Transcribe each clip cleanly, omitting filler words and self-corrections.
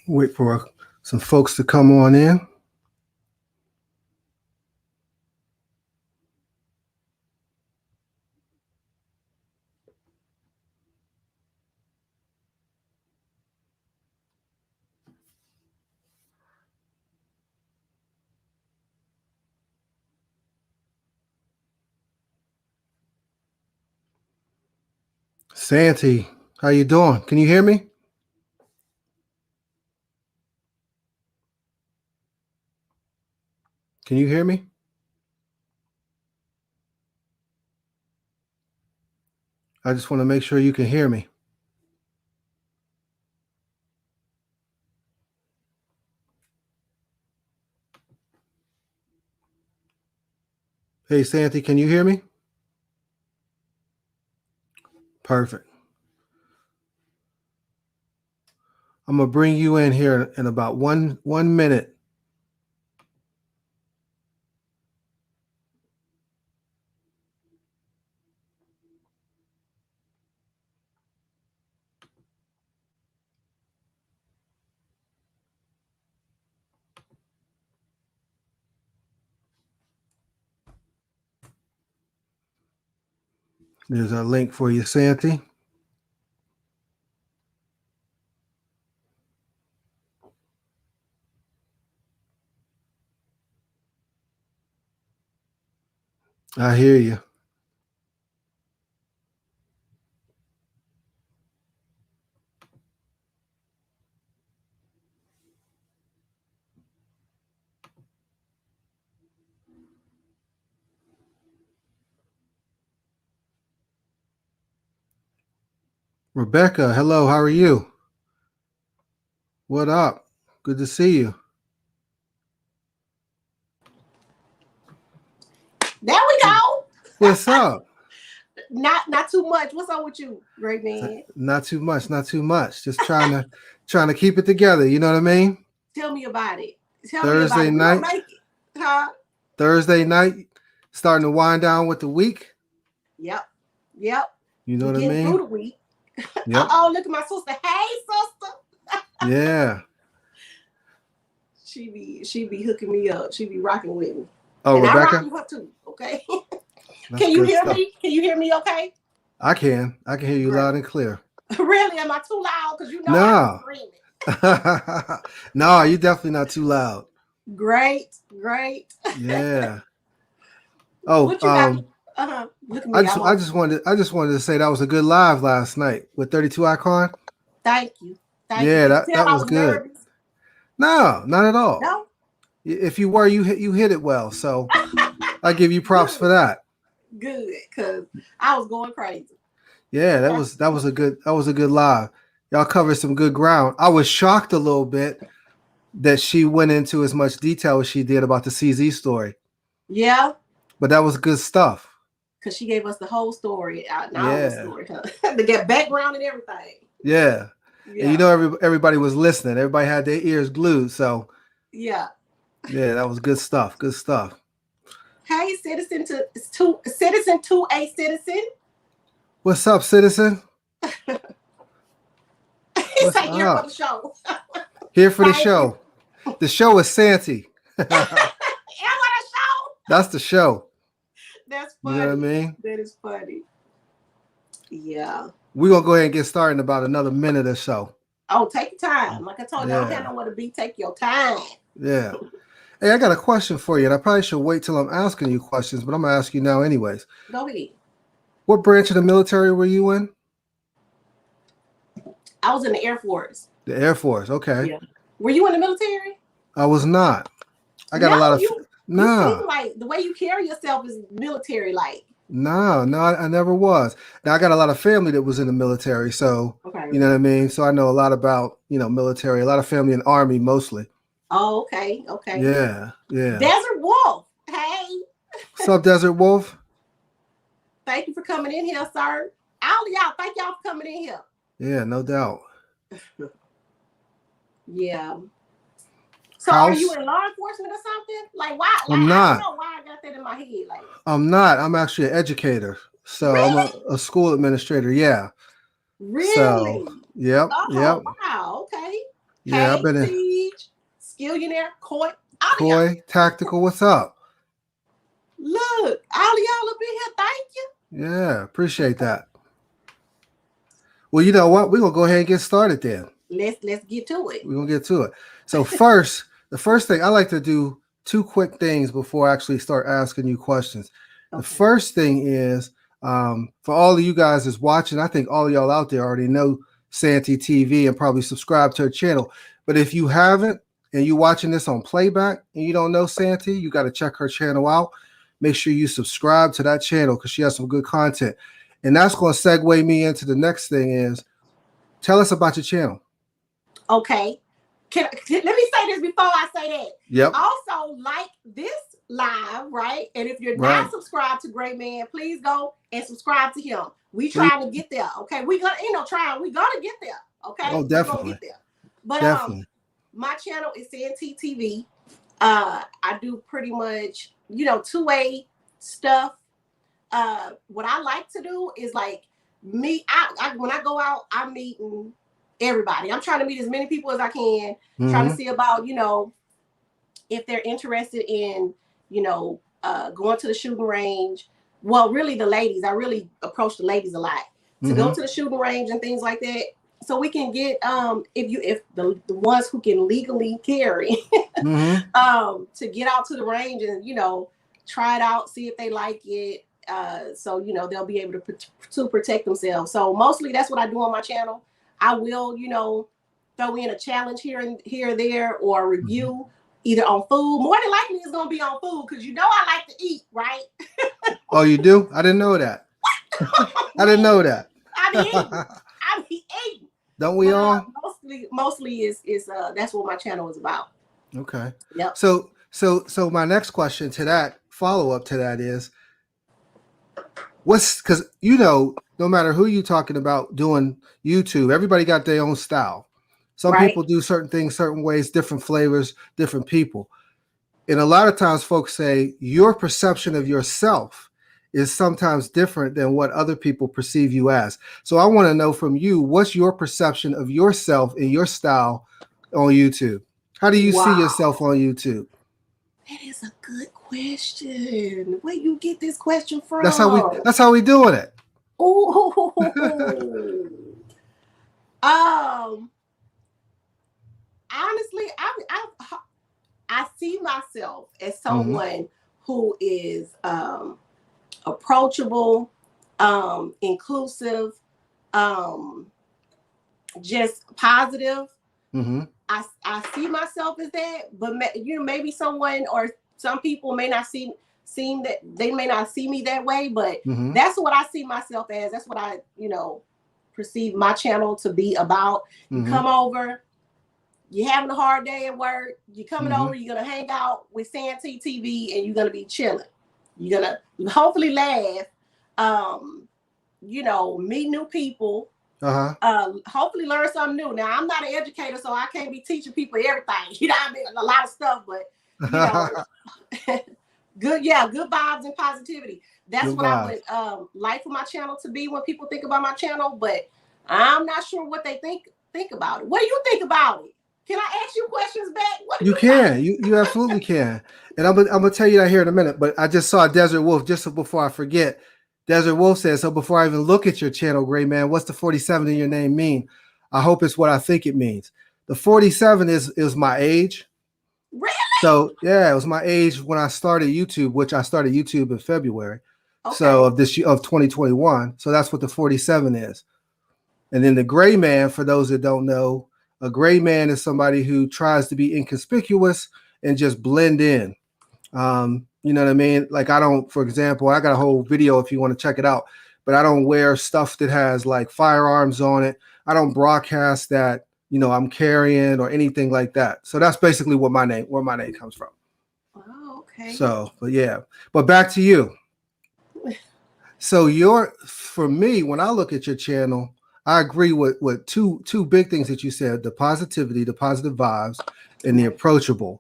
Wait for some folks to come on in. Santee, how you doing? Can you hear me? Can you hear me? I just want to make sure you can hear me. Hey, Santee, can you hear me? Perfect. I'm going to bring you in here in about one minute. There's a link for you, Santee. I hear you. Rebecca, hello, how are you? What up? Good to see you. There we go. What's up? Not too much. What's up with you, great man? Not too much. Just trying to keep it together. You know what I mean? Tell me about it. Thursday night. Make it. Huh? Thursday night, starting to wind down with the week. Yep. You know what I mean? Through the week. Yep. Oh, look at my sister. Hey, sister. Yeah. She be hooking me up. She be rocking with me. Oh, and Rebecca. I rock with her too. Okay. Can you hear me? Can you hear me? Okay. I can hear you loud and clear. Really? Am I too loud? Because you know No. I'm screaming. No, you're definitely not too loud. Great. Yeah. Oh, what you got? Look at me. I just wanted to say that was a good live last night with 32 Icon. Thank you. Yeah, that was good. Nervous. No, not at all. No. If you were, you hit it well. So I give you props for that. Good, because I was going crazy. Yeah, that was a good live. Y'all covered some good ground. I was shocked a little bit that she went into as much detail as she did about the CZ story. Yeah. But that was good stuff. Because she gave us the whole story, story, to get background and everything. Yeah. And you know everybody was listening. Everybody had their ears glued. So yeah, that was good stuff. Good stuff. Hey, citizen to a citizen. What's up, citizen? What's up? Here for the show. Here for the show. The show is Santee. Am I the show? That's the show. That's funny. You know what I mean? That is funny. Yeah. We're going to go ahead and get started in about another minute or so. Oh, take your time. Like I told you, I don't have nowhere to be. Take your time. Yeah. Hey, I got a question for you, and I probably should wait till I'm asking you questions, but I'm going to ask you now anyways. Go ahead. What branch of the military were you in? I was in the Air Force. The Air Force, okay. Yeah. Were you in the military? I was not. I got a lot of... You seem like the way you carry yourself is military-like. No, I never was. Now, I got a lot of family that was in the military, so, you know what I mean? So I know a lot about, military, a lot of family in Army mostly. Oh, okay. Yeah. Desert Wolf, hey. What's up, Desert Wolf? Thank you for coming in here, sir. All of y'all, thank y'all for coming in here. Yeah, no doubt. Yeah. So are you in law enforcement or something? Like why? I'm not. I don't know why I got that in my head. Like I'm not. I'm actually an educator. So really? I'm a school administrator. Yeah. Really? So, yep. Wow. Okay. Yeah, I've been in. Siege, Skillionaire, Coy, all of y'all. Coy, Tactical, what's up? Look, all of y'all up in here. Thank you. Yeah, appreciate that. Well, you know what? We're gonna go ahead and get started then. Let's get to it. We're gonna get to it. So first, the first thing I like to do 2 quick things before I actually start asking you questions. Okay. The first thing is for all of you guys that's watching, I think all of y'all out there already know Santee TV and probably subscribe to her channel. But if you haven't and you're watching this on playback and you don't know Santee, you got to check her channel out. Make sure you subscribe to that channel because she has some good content. And that's going to segue me into the next thing is, tell us about your channel. Okay. Let me say this before I say that. Yep. Also, like this live, right? And if you're not subscribed to Greyman, please go and subscribe to him. We trying to get there. Okay. We gonna, we gonna get there. Okay. Oh, definitely. We're gonna get there. But definitely. My channel is Santee TV. I do pretty much, 2-way stuff. What I like to do is like meet. When I go out, I'm meeting everybody. I'm trying to meet as many people as I can. Trying to see about, if they're interested in, going to the shooting range. Well, really the ladies. I really approach the ladies a lot to go to the shooting range and things like that. So we can get if the ones who can legally carry to get out to the range and try it out, see if they like it. So they'll be able to protect themselves. So mostly that's what I do on my channel. I will throw in a challenge here or there, or a review either on food. More than likely it's gonna be on food because I like to eat, right? Oh, you do? I didn't know that. I didn't know that. I be eating. Don't we all? Mostly is that's what my channel is about. Okay. Yep. So my next question to that, follow-up to that is, because no matter who you're talking about doing YouTube, everybody got their own style. Some people do certain things certain ways, different flavors, different people. And a lot of times folks say your perception of yourself is sometimes different than what other people perceive you as. So I want to know from you, what's your perception of yourself and your style on YouTube? How do you see yourself on YouTube? That is a good question. Where you get this question from? That's how we doing it. Oh. Honestly, I see myself as someone who is approachable, inclusive, just positive. I see myself as that, but maybe someone or some people may not see me that way, but that's what I see myself as. That's what I perceive my channel to be about. You come over, you're having a hard day at work, you're coming over, you're gonna hang out with Santee TV and you're gonna be chilling. You're gonna hopefully laugh, meet new people. Hopefully learn something new. Now I'm not an educator, so I can't be teaching people everything. A lot of stuff, but good vibes and positivity. That's what I would like for my channel to be when people think about my channel, but I'm not sure what they think about it. What do you think about it? Can I ask you questions back? You can. You absolutely can. And I'm gonna tell you that here in a minute, but I just saw Desert Wolf just before I forget. Desert Wolf says, so before I even look at your channel, Greyman, what's the 47 in your name mean? I hope it's what I think it means. The 47 is my age. Really? So yeah, it was my age when I started YouTube, which I started YouTube in February. Okay. So of 2021. So that's what the 47 is. And then the Greyman, for those that don't know, a Greyman is somebody who tries to be inconspicuous and just blend in. You know what I mean? Like for example, I got a whole video if you want to check it out, but I don't wear stuff that has like firearms on it. I don't broadcast that, I'm carrying or anything like that. So that's basically where my name comes from. Oh, okay. So, but back to you. So for me, when I look at your channel, I agree with two big things that you said: the positivity, the positive vibes, and the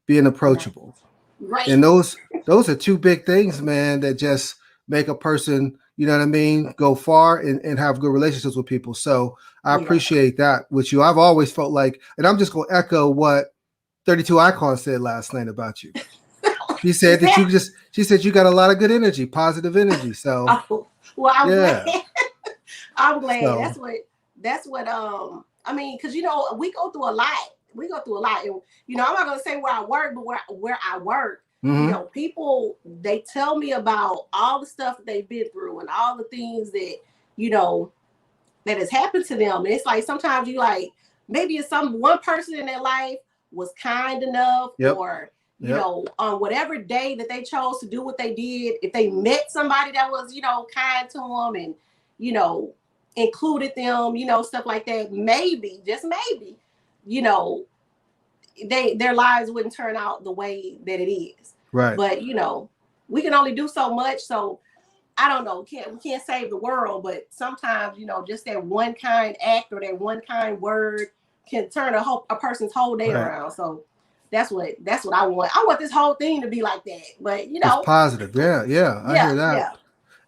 being approachable. Right. And those are two big things, man, that just make a person you know what I mean, go far and have good relationships with people. So I appreciate that with you. I've always felt like, and I'm just going to echo what 32 Icon said last night about you. She said that she said you got a lot of good energy, positive energy. So, well, I'm yeah. glad. I'm glad. So, That's what, I mean, because, you know, we go through a lot. We go through a lot. And, you know, I'm not going to say where I work, but where I work, you know, people, they tell me about all the stuff that they've been through and all the things that, you know, that has happened to them. And it's like, sometimes you like, maybe it's one person in their life was kind enough or, you know, on whatever day that they chose to do what they did, if they met somebody that was, you know, kind to them and, you know, included them, you know, stuff like that, maybe, just maybe, you know, their lives wouldn't turn out the way that it is. Right. But, you know, we can only do so much. So I don't know, we can't save the world, but sometimes, you know, just that one kind act or that one kind word can turn a person's whole day around. So that's what I want. I want this whole thing to be like that. But, you know, it's positive. Yeah. I hear that. Yeah.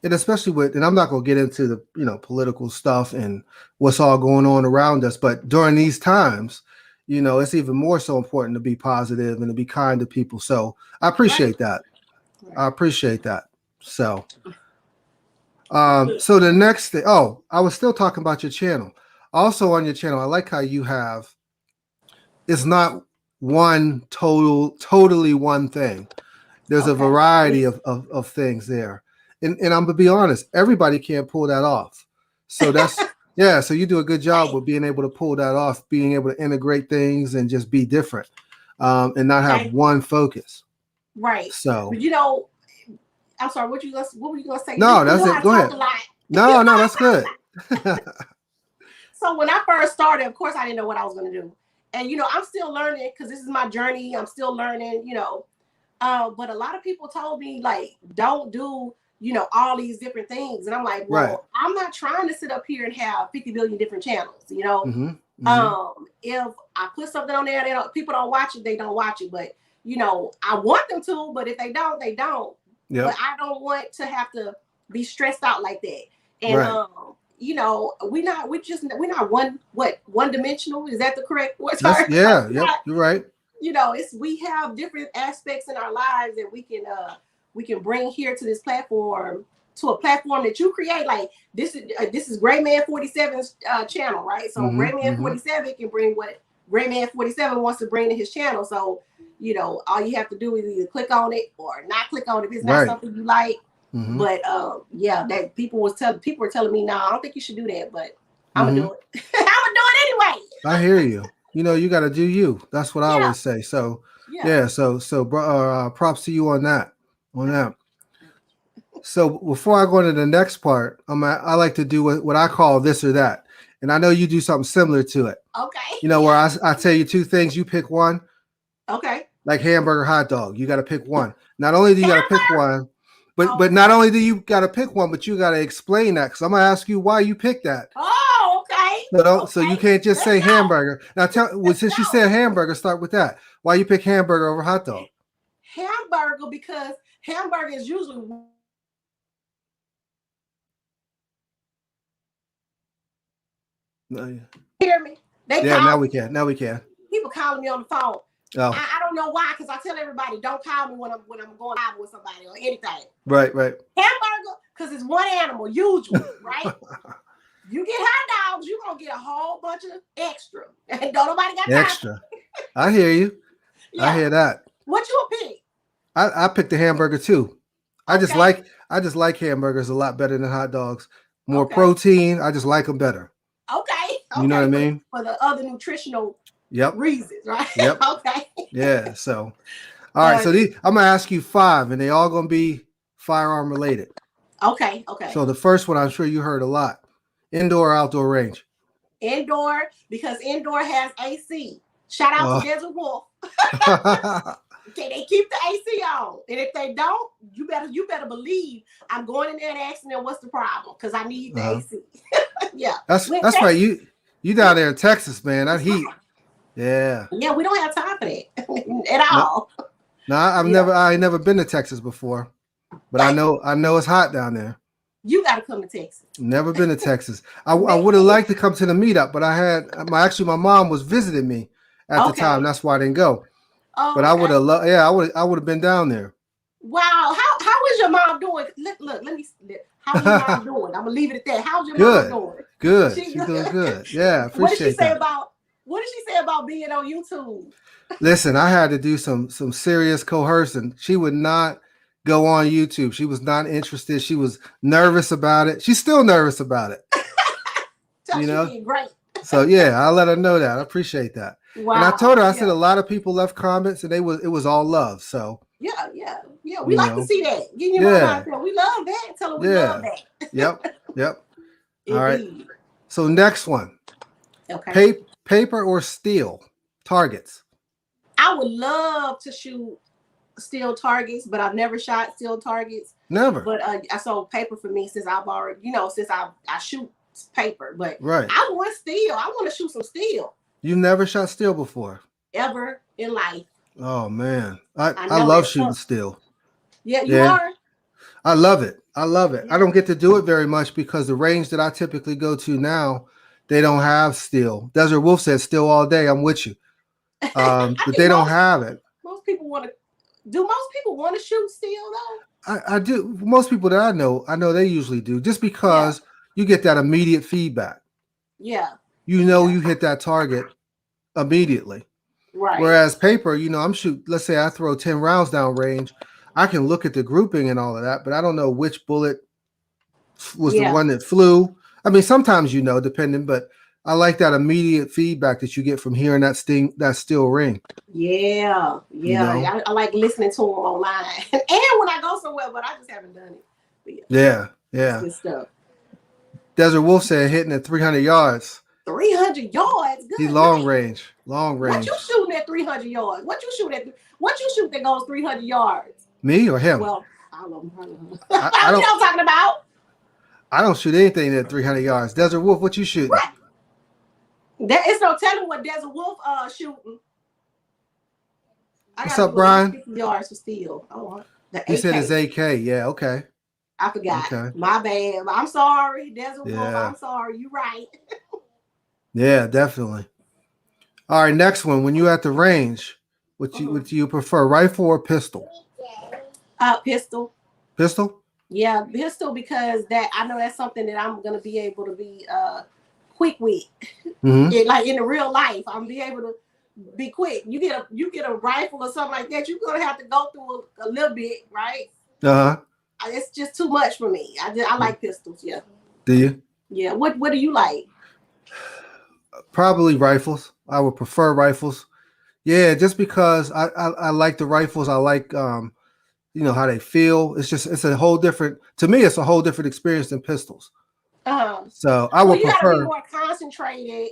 And especially and I'm not going to get into the, you know, political stuff and what's all going on around us, but during these times, you know, it's even more so important to be positive and to be kind to people. So I appreciate that. I appreciate that. So, so the next thing, I was still talking about your channel. Also on your channel, I like how you have, it's not totally one thing. There's a variety of things there. And I'm gonna be honest, everybody can't pull that off. So that's so you do a good job with being able to pull that off, being able to integrate things and just be different, and not have one focus. Right. So, but, you know, I'm sorry, what were you gonna say? No, that's it. Go ahead. No, that's good. So when I first started, of course, I didn't know what I was gonna do. And, you know, I'm still learning because this is my journey. I'm still learning, you know. But a lot of people told me, like, don't do, you know, all these different things. And I'm like, well, I'm not trying to sit up here and have 50 billion different channels, you know. If I put something on there, people don't watch it, they don't watch it. But, you know, I want them to, but if they don't, they don't. But I don't want to have to be stressed out like that. And you know, we're not one dimensional. Is that the correct word? You're right. You know, we have different aspects in our lives that we can bring here to this platform, to a platform that you create. Like this is Greyman47's channel, right? So Greyman47 can bring what Greyman47 wants to bring to his channel. So, you know, all you have to do is either click on it or not click on it if it's not something you like. But that people were telling me, no, I don't think you should do that, but I'm gonna do it. I'm gonna do it anyway. I hear you. You know, you got to do you. That's what I always say. So props to you on that. So before I go into the next part, I like to do what I call this or that, and I know you do something similar to it. Okay. You know, where I tell you two things, you pick one. Okay. Like hamburger, hot dog, you got to pick one. Not only do you got to pick one, but not only do you got to pick one, but you got to explain that, because I'm gonna ask you why you picked that. Oh, okay. So you can't just say hamburger. Now since you said hamburger, start with that. Why you pick hamburger over hot dog? Hamburger, because hamburger is usually. Hear me? Now we can. People calling me on the phone. Oh. I don't know why, because I tell everybody, don't call me when I'm going out with somebody or anything. Right. Hamburger, because it's one animal, usually, right? You get hot dogs, you're gonna get a whole bunch of extra. And don't nobody got extra. I hear you. I hear that. What you pick? I picked the hamburger too. I just like hamburgers a lot better than hot dogs. More protein. I just like them better. Okay. You know what I mean? For the other nutritional reasons, right? Yep. Okay. Yeah. So, all right. So I'm gonna ask you 5, and they all gonna be firearm related. Okay. So the first one, I'm sure you heard a lot. Indoor or outdoor range? Indoor, because indoor has AC. Shout out to Desert Wolf. Okay, they keep the AC on, and if they don't, you better believe I'm going in there and asking them what's the problem, because I need the AC. That's right. You down there in Texas, man. That heat. Yeah, we don't have time for that at all. No, I ain't never been to Texas before, but I know it's hot down there. You got to come to Texas. Never been to Texas. I would have liked to come to the meetup, but I had my mom was visiting me at the time. That's why I didn't go. Oh, but I would have loved. Yeah, I would have been down there. Wow. How is your mom doing? Look, let me. How's your mom doing? I'm gonna leave it at that. How's your mom doing? Good. She's doing good. Yeah, appreciate What did she say that. What did she say about being on YouTube? Listen, I had to do some serious coercing. She would not go on YouTube. She was not interested. She was nervous about it. She's still nervous about it. You know, great. So yeah, I let her know that. I appreciate that. Wow. And I told her, I said a lot of people left comments, and it was all love. So yeah. We like to see that. Get your mom out there. We love that. Tell her we love that. Yep. All right. So next one. Okay. Paper or steel targets? I would love to shoot steel targets, but I've never shot steel targets. Never. But I sold paper for me since I've already, since I shoot paper. But right. I want steel. I want to shoot some steel. You never shot steel before? Ever in life. Oh man, I love shooting steel. Yeah, you are. I love it. I don't get to do it very much because the range that I typically go to now, they don't have steel. Desert Wolf said steel all day. I'm with you. But they don't have it. Most people want to. Do most people want to shoot steel though? I do. Most people that I know they usually do, just because you get that immediate feedback. Yeah. You hit that target immediately. Right. Whereas paper, I'm shooting. Let's say I throw 10 rounds down range. I can look at the grouping and all of that, but I don't know which bullet was the one that flew. I mean, sometimes depending, but I like that immediate feedback that you get from hearing that steel ring. Yeah. I like listening to them online and when I go somewhere, but I just haven't done it. Yeah. Good stuff. Desert Wolf said hitting at 300 yards. 300 yards. Good. He's long range. What you shooting at 300 yards? What you shoot that goes 300 yards? Me or him? Well, I don't know. I don't know what I'm talking about. I don't shoot anything at 300 yards. Desert Wolf, what you shooting? What? There is no telling what Desert Wolf shooting. What's up, Brian? 50 yards for steel. Oh, he said it's AK. Yeah, okay. I forgot. Okay. My bad. I'm sorry, Desert Wolf. I'm sorry. You're right. Yeah, definitely. All right, next one. When you're at the range, what you prefer, rifle or pistol? Pistol. Pistol? Yeah, pistol, because I know that's something that I'm gonna be able to be quick with. Mm-hmm. Like in the real life, I'm be able to be quick. You get a rifle or something like that, you're gonna have to go through a little bit, right? It's just too much for me. I like pistols. Yeah. Do you? Yeah. What do you like? Probably rifles. I would prefer rifles. Yeah, just because I like the rifles. I like how they feel. It's a whole different, to me, it's a whole different experience than pistols. So I would prefer. You gotta be more concentrated.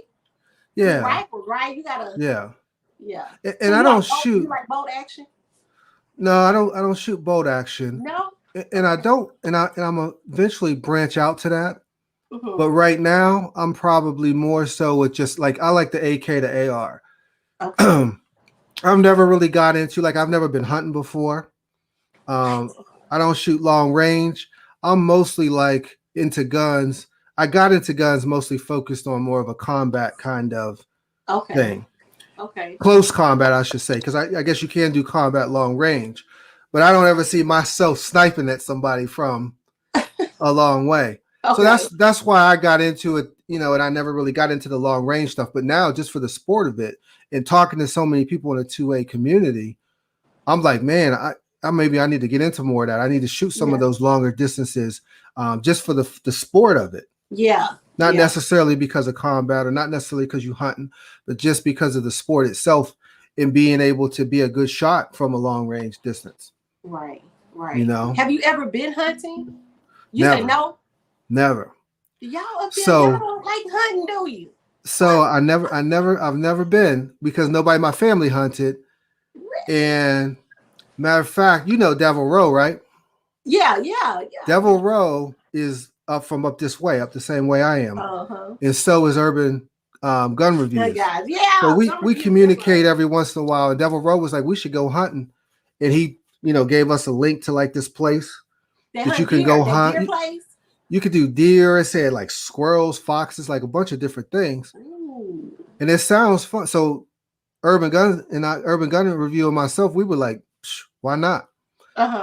Yeah. Rifles, right? You gotta. Yeah. Yeah. And I don't shoot. You like bolt action? No, I don't shoot bolt action. No. And I don't, and I'm eventually branch out to that. Mm-hmm. But right now, I'm probably more so with just like, I like the AK to AR. Okay. I've never really got into, I've never been hunting before. I don't shoot long range. I'm mostly into guns. I got into guns mostly focused on more of a combat kind of thing. Okay. Close combat, I should say, because I guess you can do combat long range, but I don't ever see myself sniping at somebody from a long way. Okay. So that's why I got into it, and I never really got into the long range stuff. But now, just for the sport of it and talking to so many people in the 2A community, I'm like, man, I maybe I need to get into more of that. I need to shoot some of those longer distances, just for the sport of it. Yeah. Not necessarily because of combat or not necessarily because you're hunting, but just because of the sport itself and being able to be a good shot from a long range distance. Right. Have you ever been hunting? You never. say no? Never. Y'all up there, y'all don't like hunting, do you? So I've never been, because nobody in my family hunted. Really? And matter of fact, Devil Row, right? Yeah. Devil Row is up this way, up the same way I am. And so is Urban Gun Reviews. Guys. Yeah. So we communicate every once in a while. And Devil Row was like, we should go hunting. And he, gave us a link to this place that you can go hunt. You could do deer. It said like squirrels, foxes, like a bunch of different things. Ooh. And it sounds fun. So Urban Gun Review and myself, we were like, why not?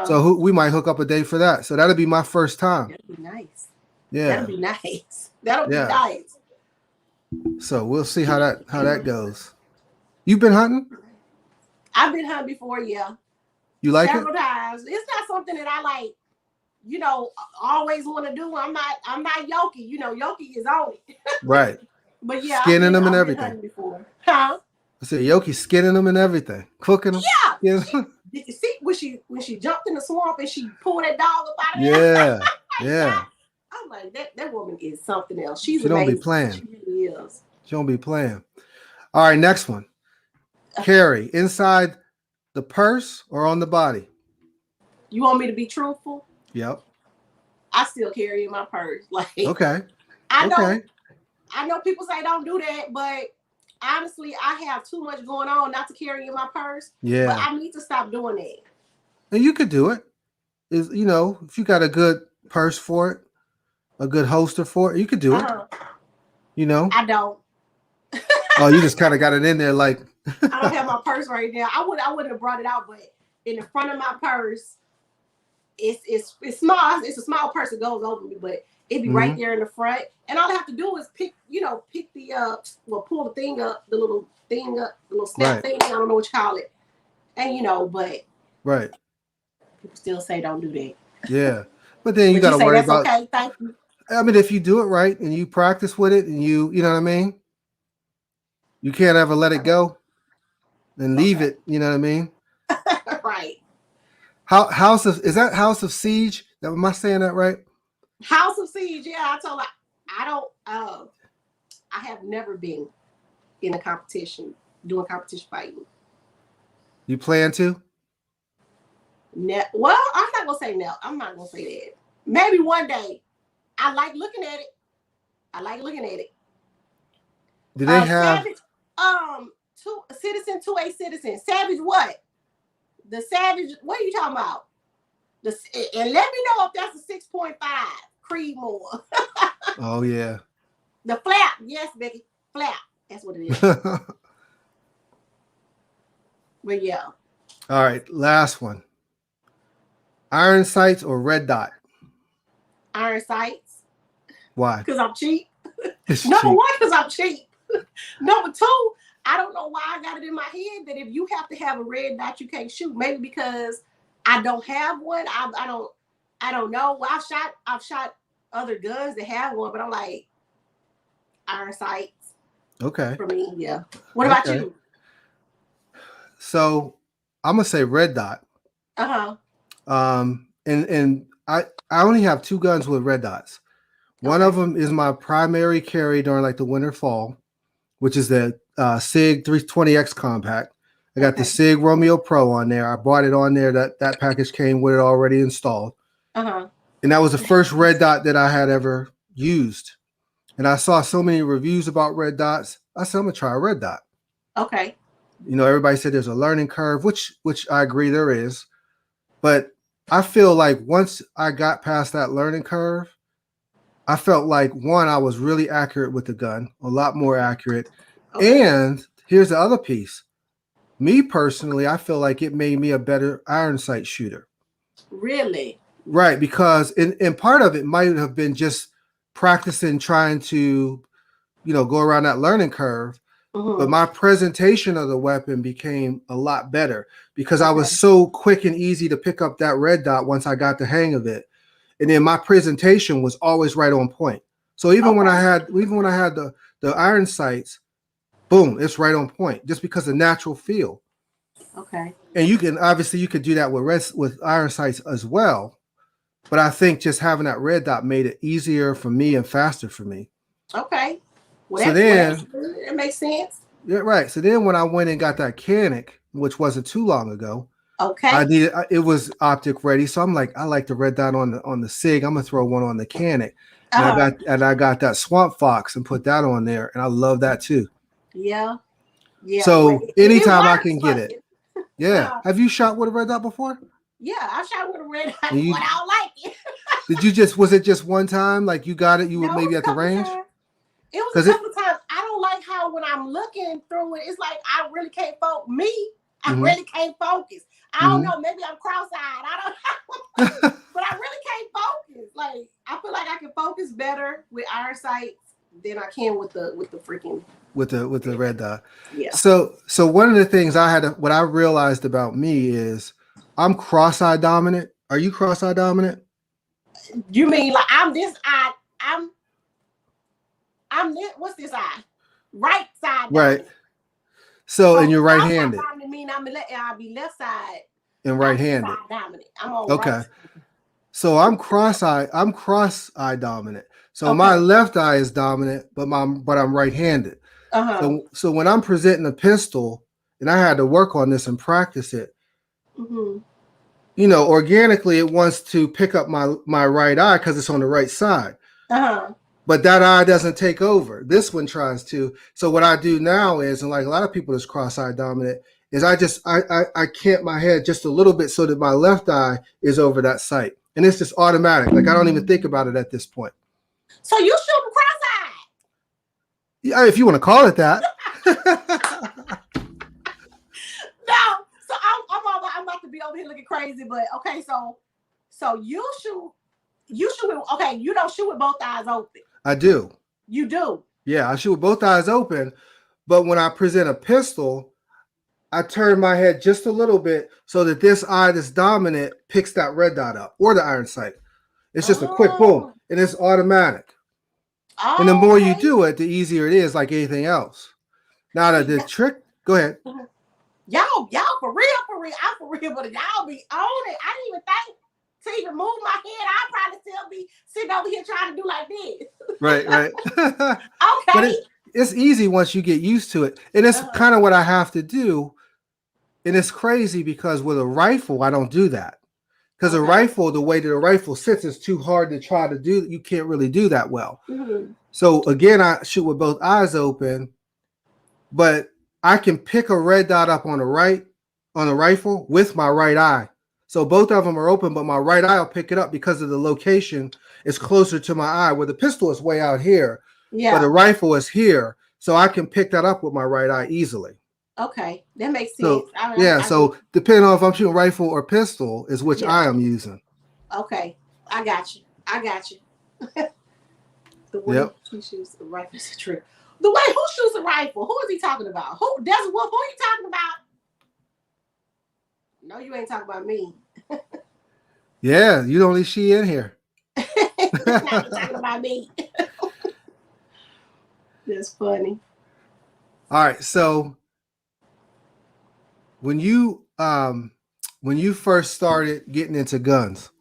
So we might hook up a day for that. So that'll be my first time. That'll be nice. Yeah. That'll be nice. That'll be nice. So we'll see how that goes. You've been hunting? I've been hunting before, yeah. You like Several times. It's not something that I like, always want to do. I'm not Yoki. Yoki is on it. Right. But yeah, skinning them and I've everything. been hunting before. Huh? I said Yoki skinning them and everything, cooking them. Yeah. Did you see when she jumped in the swamp and she pulled that dog up out of there? Yeah. I'm like, that woman is something else. She's she amazing. Don't be playing. She really is. She don't be playing. All right, next one. Carry inside the purse or on the body? You want me to be truthful? Yep. I still carry in my purse. Like, okay. I know people say don't do that, but honestly, I have too much going on not to carry in my purse. Yeah. But I need to stop doing that. And you could do it. If you got a good purse for it, a good holster for it, you could do it. I don't. Oh, you just kind of got it in there like. I don't have my purse right now. I wouldn't have brought it out, but in the front of my purse, it's small. It's a small purse that goes over me, but it'd be right there in the front. And all I have to do is pick the pull the thing up, the little snap thing. I don't know what you call it. And but right. People still say don't do that. Yeah. But then you got to worry about. Okay, thank you. I mean, if you do it right and you practice with it and you know what I mean? You can't ever let it go and leave it, you know what I mean? Right. Is that House of Siege? Am I saying that right? House of Siege, yeah. I told her I have never been in a competition, doing competition fighting. You plan to? Well, I'm not gonna say no. I'm not gonna say that. Maybe one day. I like looking at it. Do they have Savage, 2A citizen. Savage what? The Savage, what are you talking about? And let me know if that's a 6.5 Creedmoor. Oh yeah. The flap, yes, Becky. Flap. That's what it is. But yeah. All right, last one. Iron sights or red dot? Iron sights. Why? Because I'm cheap. Number one, because I'm cheap. Number two, I don't know why I got it in my head that if you have to have a red dot, you can't shoot. Maybe because I don't have one. I don't know. Well, I've shot other guns that have one, but I'm like, iron sights. Okay. For me, yeah. What about you? So I'm gonna say red dot. And I only have 2 guns with red dots. One of them is my primary carry during like the winter fall, which is the SIG 320X compact. I got the SIG Romeo Pro on there. I bought it on there. That package came with it already installed. And that was the first red dot that I had ever used. And I saw so many reviews about red dots. I said, I'm gonna try a red dot. Okay. Everybody said there's a learning curve, which I agree there is. But I feel like once I got past that learning curve, I felt like, one, I was really accurate with the gun, a lot more accurate. And here's the other piece. Me personally, I feel like it made me a better iron sight shooter. Really? Right, because and part of it might have been just practicing, trying to, go around that learning curve. But my presentation of the weapon became a lot better because I was so quick and easy to pick up that red dot once I got the hang of it. And then my presentation was always right on point. So even when I had the iron sights, boom, it's right on point just because of natural feel. Okay. And you could do that with iron sights as well. But I think just having that red dot made it easier for me and faster for me. Okay. Well, so then it makes sense. Yeah, right. So then when I went and got that Canic, which wasn't too long ago, it was optic ready. So I'm like, I like the red dot on the SIG. I'm gonna throw one on the Canic. And I got that Swamp Fox and put that on there, and I love that too. Yeah. Yeah. So anytime I can get it. Yeah. Have you shot with a red dot before? Yeah, I shot with a red dot, but You, I don't like it. was it just one time? Like you got it, you were No, it maybe was a at the couple range? times. It was Because a it, couple of times. I don't like how when I'm looking through it, it's like I really can't focus. I mm-hmm, really can't focus. I don't mm-hmm. know. Maybe I'm cross-eyed. I don't know. But I really can't focus. Like I feel like I can focus better with iron sights than I can with the freaking with the red dot. yeah. So one of the things what I realized about me is I'm cross-eye dominant. Are you cross-eye dominant? You mean like I'm this eye? I'm this, what's this eye? Right side Right. dominant. So and you're right-handed. Dominant mean I'll be left side And right-handed. Dominant. I'm on Okay. right. So I'm cross-eye dominant. So Okay. my left eye is dominant, but I'm right-handed. Uh-huh. So when I'm presenting a pistol, and I had to work on this and practice it, Mm-hmm. you know, organically it wants to pick up my right eye because it's on the right side. Uh-huh. But that eye doesn't take over. This one tries to. So what I do now is, and like a lot of people that's cross-eye dominant, is I cant my head just a little bit so that my left eye is over that sight. And it's just automatic. Like I don't even think about it at this point. So you shooting cross-eyed? Yeah, if you want to call it that. No. So I'm about to be over here looking crazy, but okay, so you shoot okay, you don't shoot with both eyes open. I do. You do. Yeah, I shoot with both eyes open, but when I present a pistol, I turn my head just a little bit so that this eye that's dominant picks that red dot up or the iron sight. It's just a quick boom, and it's automatic. Oh, and the more you do it, the easier it is, like anything else. Now the trick, go ahead. Y'all for real. I'm for real, but y'all be on it. I didn't even think to even move my head. I'd probably still be sitting over here trying to do like this. Right. Okay. But it's easy once you get used to it. And it's kind of what I have to do. And it's crazy because with a rifle, I don't do that. Because a rifle, the way that a rifle sits is too hard to try to do. You can't really do that well. Mm-hmm. So again, I shoot with both eyes open, but I can pick a red dot up on the rifle with my right eye. So both of them are open, but my right eye will pick it up because of the location is closer to my eye, where the pistol is way out here, but the rifle is here. So I can pick that up with my right eye easily. Okay, that makes sense. So, so depending on if I'm shooting rifle or pistol is which eye I'm using. Okay, I got you. The way he shoots the rifle is true. The way who shoots a rifle? Who is he talking about? Who Desert Wolf? Who are you talking about? No, you ain't talking about me. Yeah, you the only she in here. Not talking about me. That's funny. All right, so when you first started getting into guns,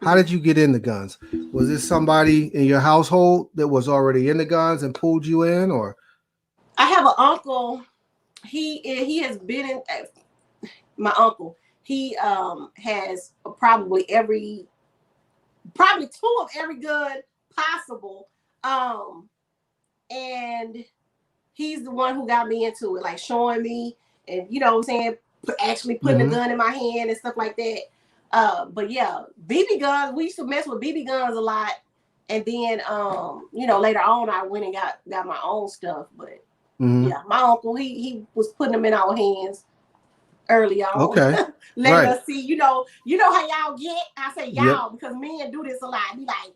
how did you get into guns? Was this somebody in your household that was already into guns and pulled you in, or? I have an uncle. He has been in. My uncle. He has probably two of every gun possible. And he's the one who got me into it, like showing me, and you know what I'm saying, actually putting a gun in my hand and stuff like that. But yeah, BB guns, we used to mess with BB guns a lot. And then later on I went and got my own stuff. But yeah, my uncle, he was putting them in our hands early on. Okay. Let us see, you know how y'all get. I say y'all because men do this a lot. Be like,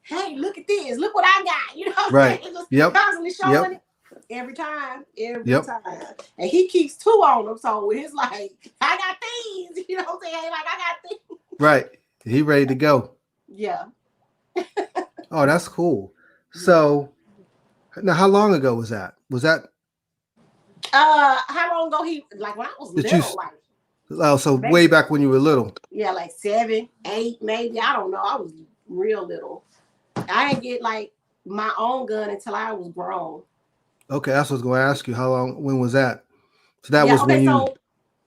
hey, look at this, look what I got. You know what I'm saying? Just constantly showing it every time. And he keeps two on them. So it's like, I got these, you know what I'm saying? Like I got these. Right. He ready to go. Yeah. Oh, that's cool. So now how long ago was that? How long ago like when I was little, so maybe, way back when you were little. Yeah, like 7, 8, maybe. I don't know. I was real little. I didn't get like my own gun until I was grown. Okay, that's what I was going to ask you. When was that? So that was when you.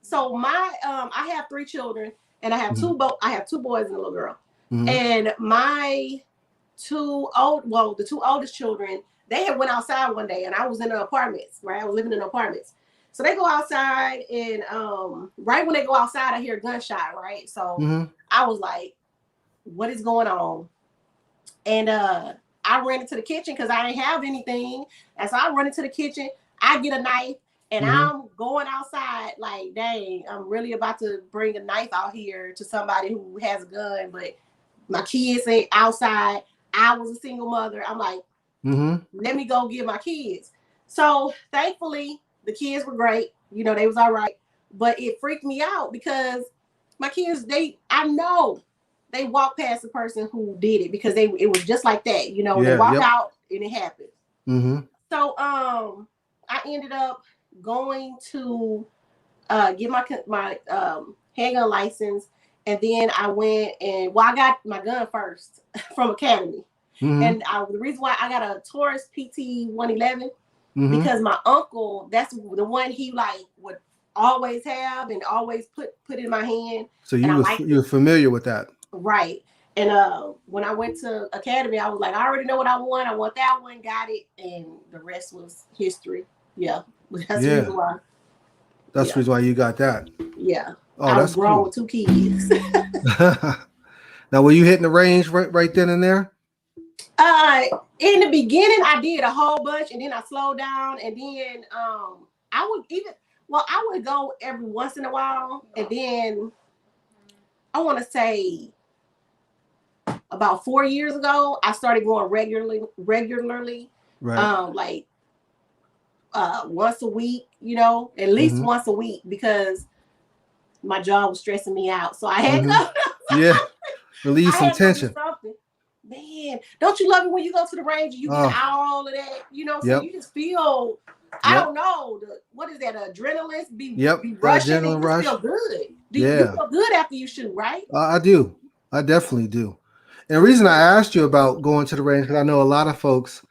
So my I have 3 children, and I have two boys and a little girl. And my the two oldest children, they had went outside one day, and I was in the apartments, right? I was living in apartments. So they go outside, and right when they go outside, I hear a gunshot, right? So I was like, what is going on? And I ran into the kitchen because I didn't have anything. And so I run into the kitchen, I get a knife, and I'm going outside like, dang, I'm really about to bring a knife out here to somebody who has a gun, but my kids ain't outside. I was a single mother. I'm like, let me go get my kids. So thankfully, the kids were great. You know, they was all right. But it freaked me out because my kids, I know they walked past the person who did it because it was just like that. You know, they walked out and it happened. So I ended up going to get my handgun license, and then I went and I got my gun first from Academy. And the reason why I got a Taurus PT 111 because my uncle, that's the one he like would always have and always put in my hand. So you're familiar with that, right? And when I went to Academy, I was like, I already know what I want. I want that one. Got it, and the rest was history. Yeah, that's the reason why. That's the reason why you got that. Yeah. Oh, I that's was grown cool. with 2 kids. Now, were you hitting the range right then and there? In the beginning, I did a whole bunch, and then I slowed down, and then I would go every once in a while, and then I want to say about 4 years ago, I started going regularly, right? Like once a week, you know, at least once a week, because my job was stressing me out, so I had to release some tension. Man, don't you love it when you go to the range and you get all of that, you know? So you just feel, I don't know, what is that? Adrenaline be rushing, and you just feel good. You feel good after you shoot, right? I do. I definitely do. And the reason I asked you about going to the range, because I know a lot of folks,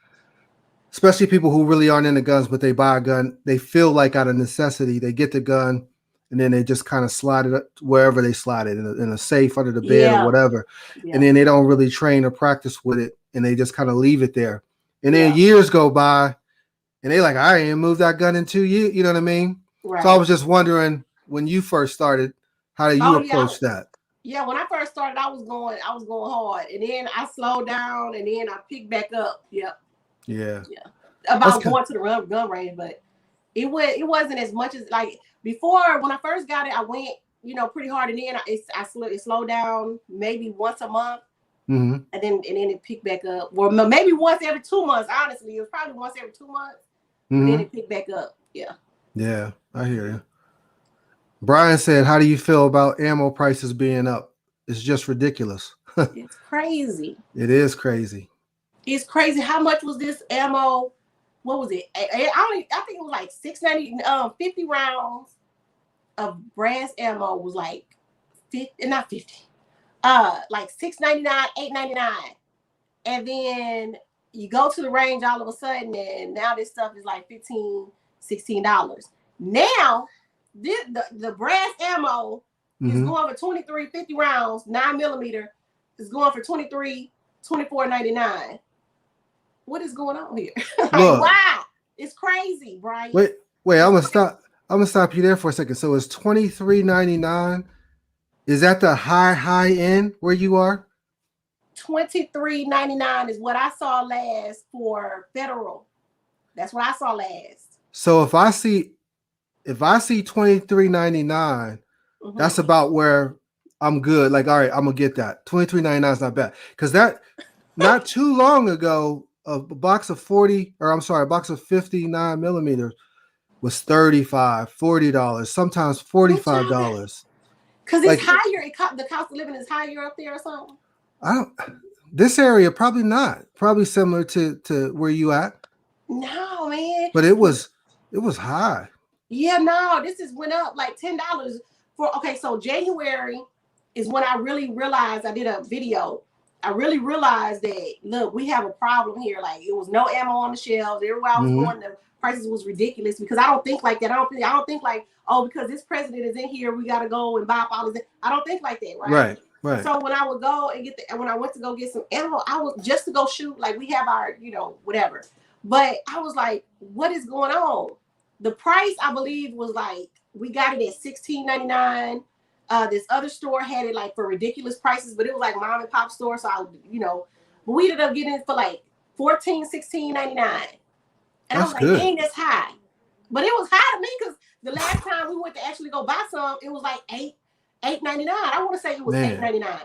especially people who really aren't into guns, but they buy a gun, they feel like out of necessity, they get the gun, and then they just kind of slide it wherever they slide it, in a safe, under the bed, or whatever. And then they don't really train or practice with it, and they just kind of leave it there. And then years go by, and they like, I ain't moved that gun in 2 years. You know what I mean? Right. So I was just wondering, when you first started, how did you approach that? Yeah, when I first started, I was going hard, and then I slowed down, and then I picked back up. Yep. Yeah. About going to the gun range, but it wasn't as much as like before. When I first got it, I went, you know, pretty hard, and then it slowed down maybe once a month, and then it picked back up. Or maybe once every 2 months. Honestly, it was probably once every 2 months, and then it picked back up. Yeah, I hear you. Brian said, how do you feel about ammo prices being up? It's just ridiculous. It's crazy. It is crazy. It's crazy. How much was this ammo? What was it? I think it was like $6.90. 50 rounds of brass ammo was like like $6.99, $8.99. And then you go to the range all of a sudden, and now this stuff is like $15, $16. Now, the brass ammo is going for 23, 50 rounds, 9mm is going for $24.99. What is going on here? Like, why? It's crazy, Brian. Wait, I'm gonna stop you there for a second. So it's $23.99. Is that the high end where you are? $23.99 is what I saw last for federal. That's what I saw last. So if I see $23.99, that's about where I'm good. Like, all right, I'm gonna get that. $23.99 is not bad, because that not too long ago, a box of 59mm was $35, $40, sometimes $45. Because it's higher. The cost of living is higher up there or something. This area probably not. Probably similar to where you at. No, man. But it was high. Yeah, no, this went up like $10 so January is when I really realized, I did a video. I really realized that, look, we have a problem here. Like, it was no ammo on the shelves. Everywhere I was going, the prices was ridiculous, because I don't think like that. I don't think like, oh, because this president is in here, we got to go and buy up all this. I don't think like that, right? Right. So when I would go and when I went to go get some ammo, I was just to go shoot, like we have our, you know, whatever. But I was like, what is going on? The price, I believe, was like, we got it at $16.99. This other store had it like for ridiculous prices, but it was like mom and pop store. So but we ended up getting it for like $16.99. And I That's was like, good. dang, that's high. But it was high to me because the last time we went to actually go buy some, it was like $8.99. I want to say it was $8.99.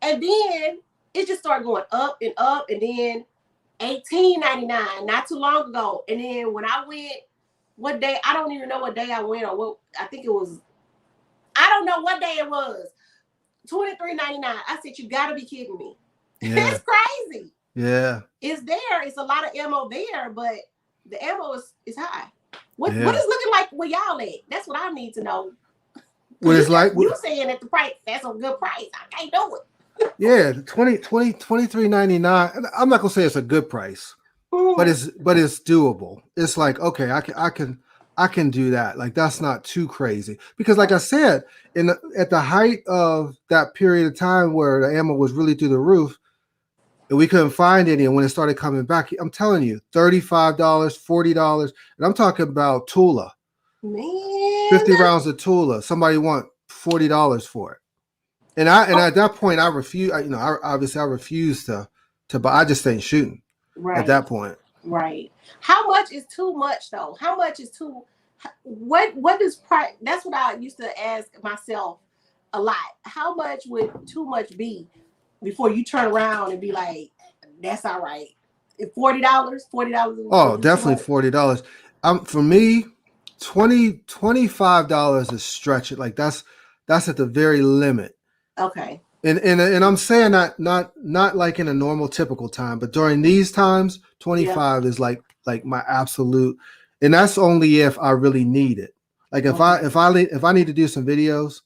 And then it just started going up, and then $18.99 not too long ago. And then when I went, what day? I don't even know what day I went, or what. I think it was. I don't know what day it was. $23.99. I said, you got to be kidding me. Yeah. It's crazy. Yeah. It's there. It's a lot of ammo there, but the ammo is high. What is looking like where y'all at? That's what I need to know. What it's like? You saying at the price, that's a good price. I can't do it. Yeah, $23.99. I'm not gonna say it's a good price, but it's doable. It's like, okay, I can do that. Like, that's not too crazy. Because like I said, at the height of that period of time where the ammo was really through the roof, and we couldn't find any, and when it started coming back, I'm telling you, $35, $40, and I'm talking about Tula. Man, 50 rounds of Tula. Somebody want $40 for it. And at that point, I refuse. Obviously I refused to buy. I just ain't shooting at that point. Right. How much is too much though? How much is too? What is price? That's what I used to ask myself a lot. How much would too much be before you turn around and be like, that's all right? $40, $40. Oh, definitely $40. For me, $25 is stretch it. Like that's at the very limit. Okay. And I'm saying that not like in a normal typical time, but during these times, 25 is like my absolute, and that's only if I really need it. Like if I need to do some videos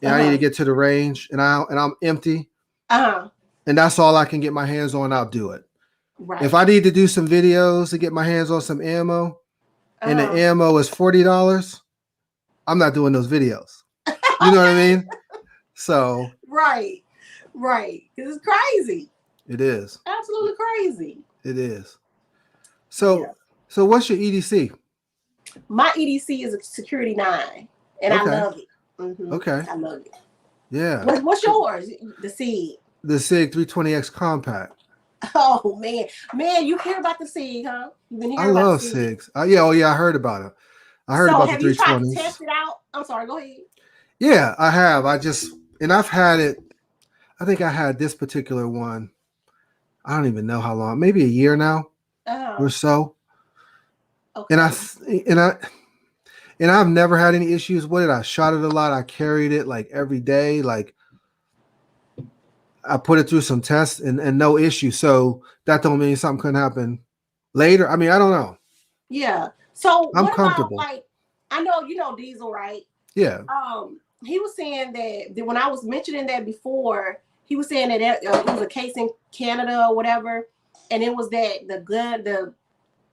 and I need to get to the range and I'm empty, and that's all I can get my hands on, I'll do it. Right. If I need to do some videos to get my hands on some ammo, and the ammo is $40, I'm not doing those videos. You know what I mean? So right, because it's crazy. It is absolutely crazy. It is. So what's your EDC? My EDC is a Security 9, and I love it. Mm-hmm. Okay, I love it. Yeah. What's yours? The SIG. The SIG 320X Compact. Oh man, you hear about the SIG, huh? You've been hearing about the SIG. SIGs. I heard about it. I heard about the 320s. Have you tried to test it out? I'm sorry. Go ahead. Yeah, I have. I've had it. I think I had this particular one. I don't even know how long. Maybe a year now or so. Okay. And I've never had any issues with it. I shot it a lot. I carried it like every day. Like I put it through some tests and no issue. So that don't mean something couldn't happen later. I mean, I don't know. Yeah. So I'm comfortable. About, like, I know you know Diesel, right? Yeah. He was saying that when I was mentioning that before, he was saying that it was a case in Canada or whatever, and it was that the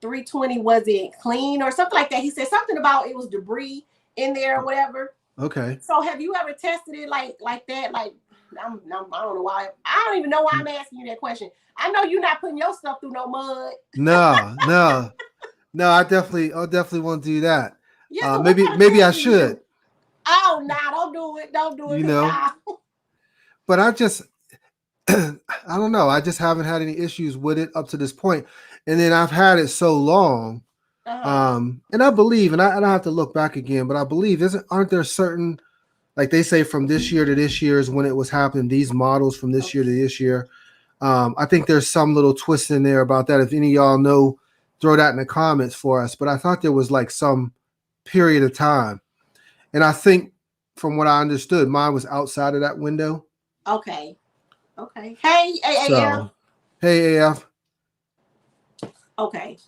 320 wasn't clean or something like that. He said something about it was debris in there or whatever. Okay. So have you ever tested it like that? Like I don't know why. I don't even know why I'm asking you that question. I know you're not putting your stuff through no mud. No. I definitely won't do that. Yeah, maybe I should. Oh, no, don't do it. Don't do it. You know, but I don't know. I just haven't had any issues with it up to this point. And then I've had it so long. And I believe, and I have to look back again, but I believe, aren't there certain, like they say from this year to this year is when it was happening, these models from this year to this year. I think there's some little twist in there about that. If any of y'all know, throw that in the comments for us. But I thought there was like some period of time. And I think from what I understood, mine was outside of that window. Okay. Hey, AAF. Hey, AF. Okay.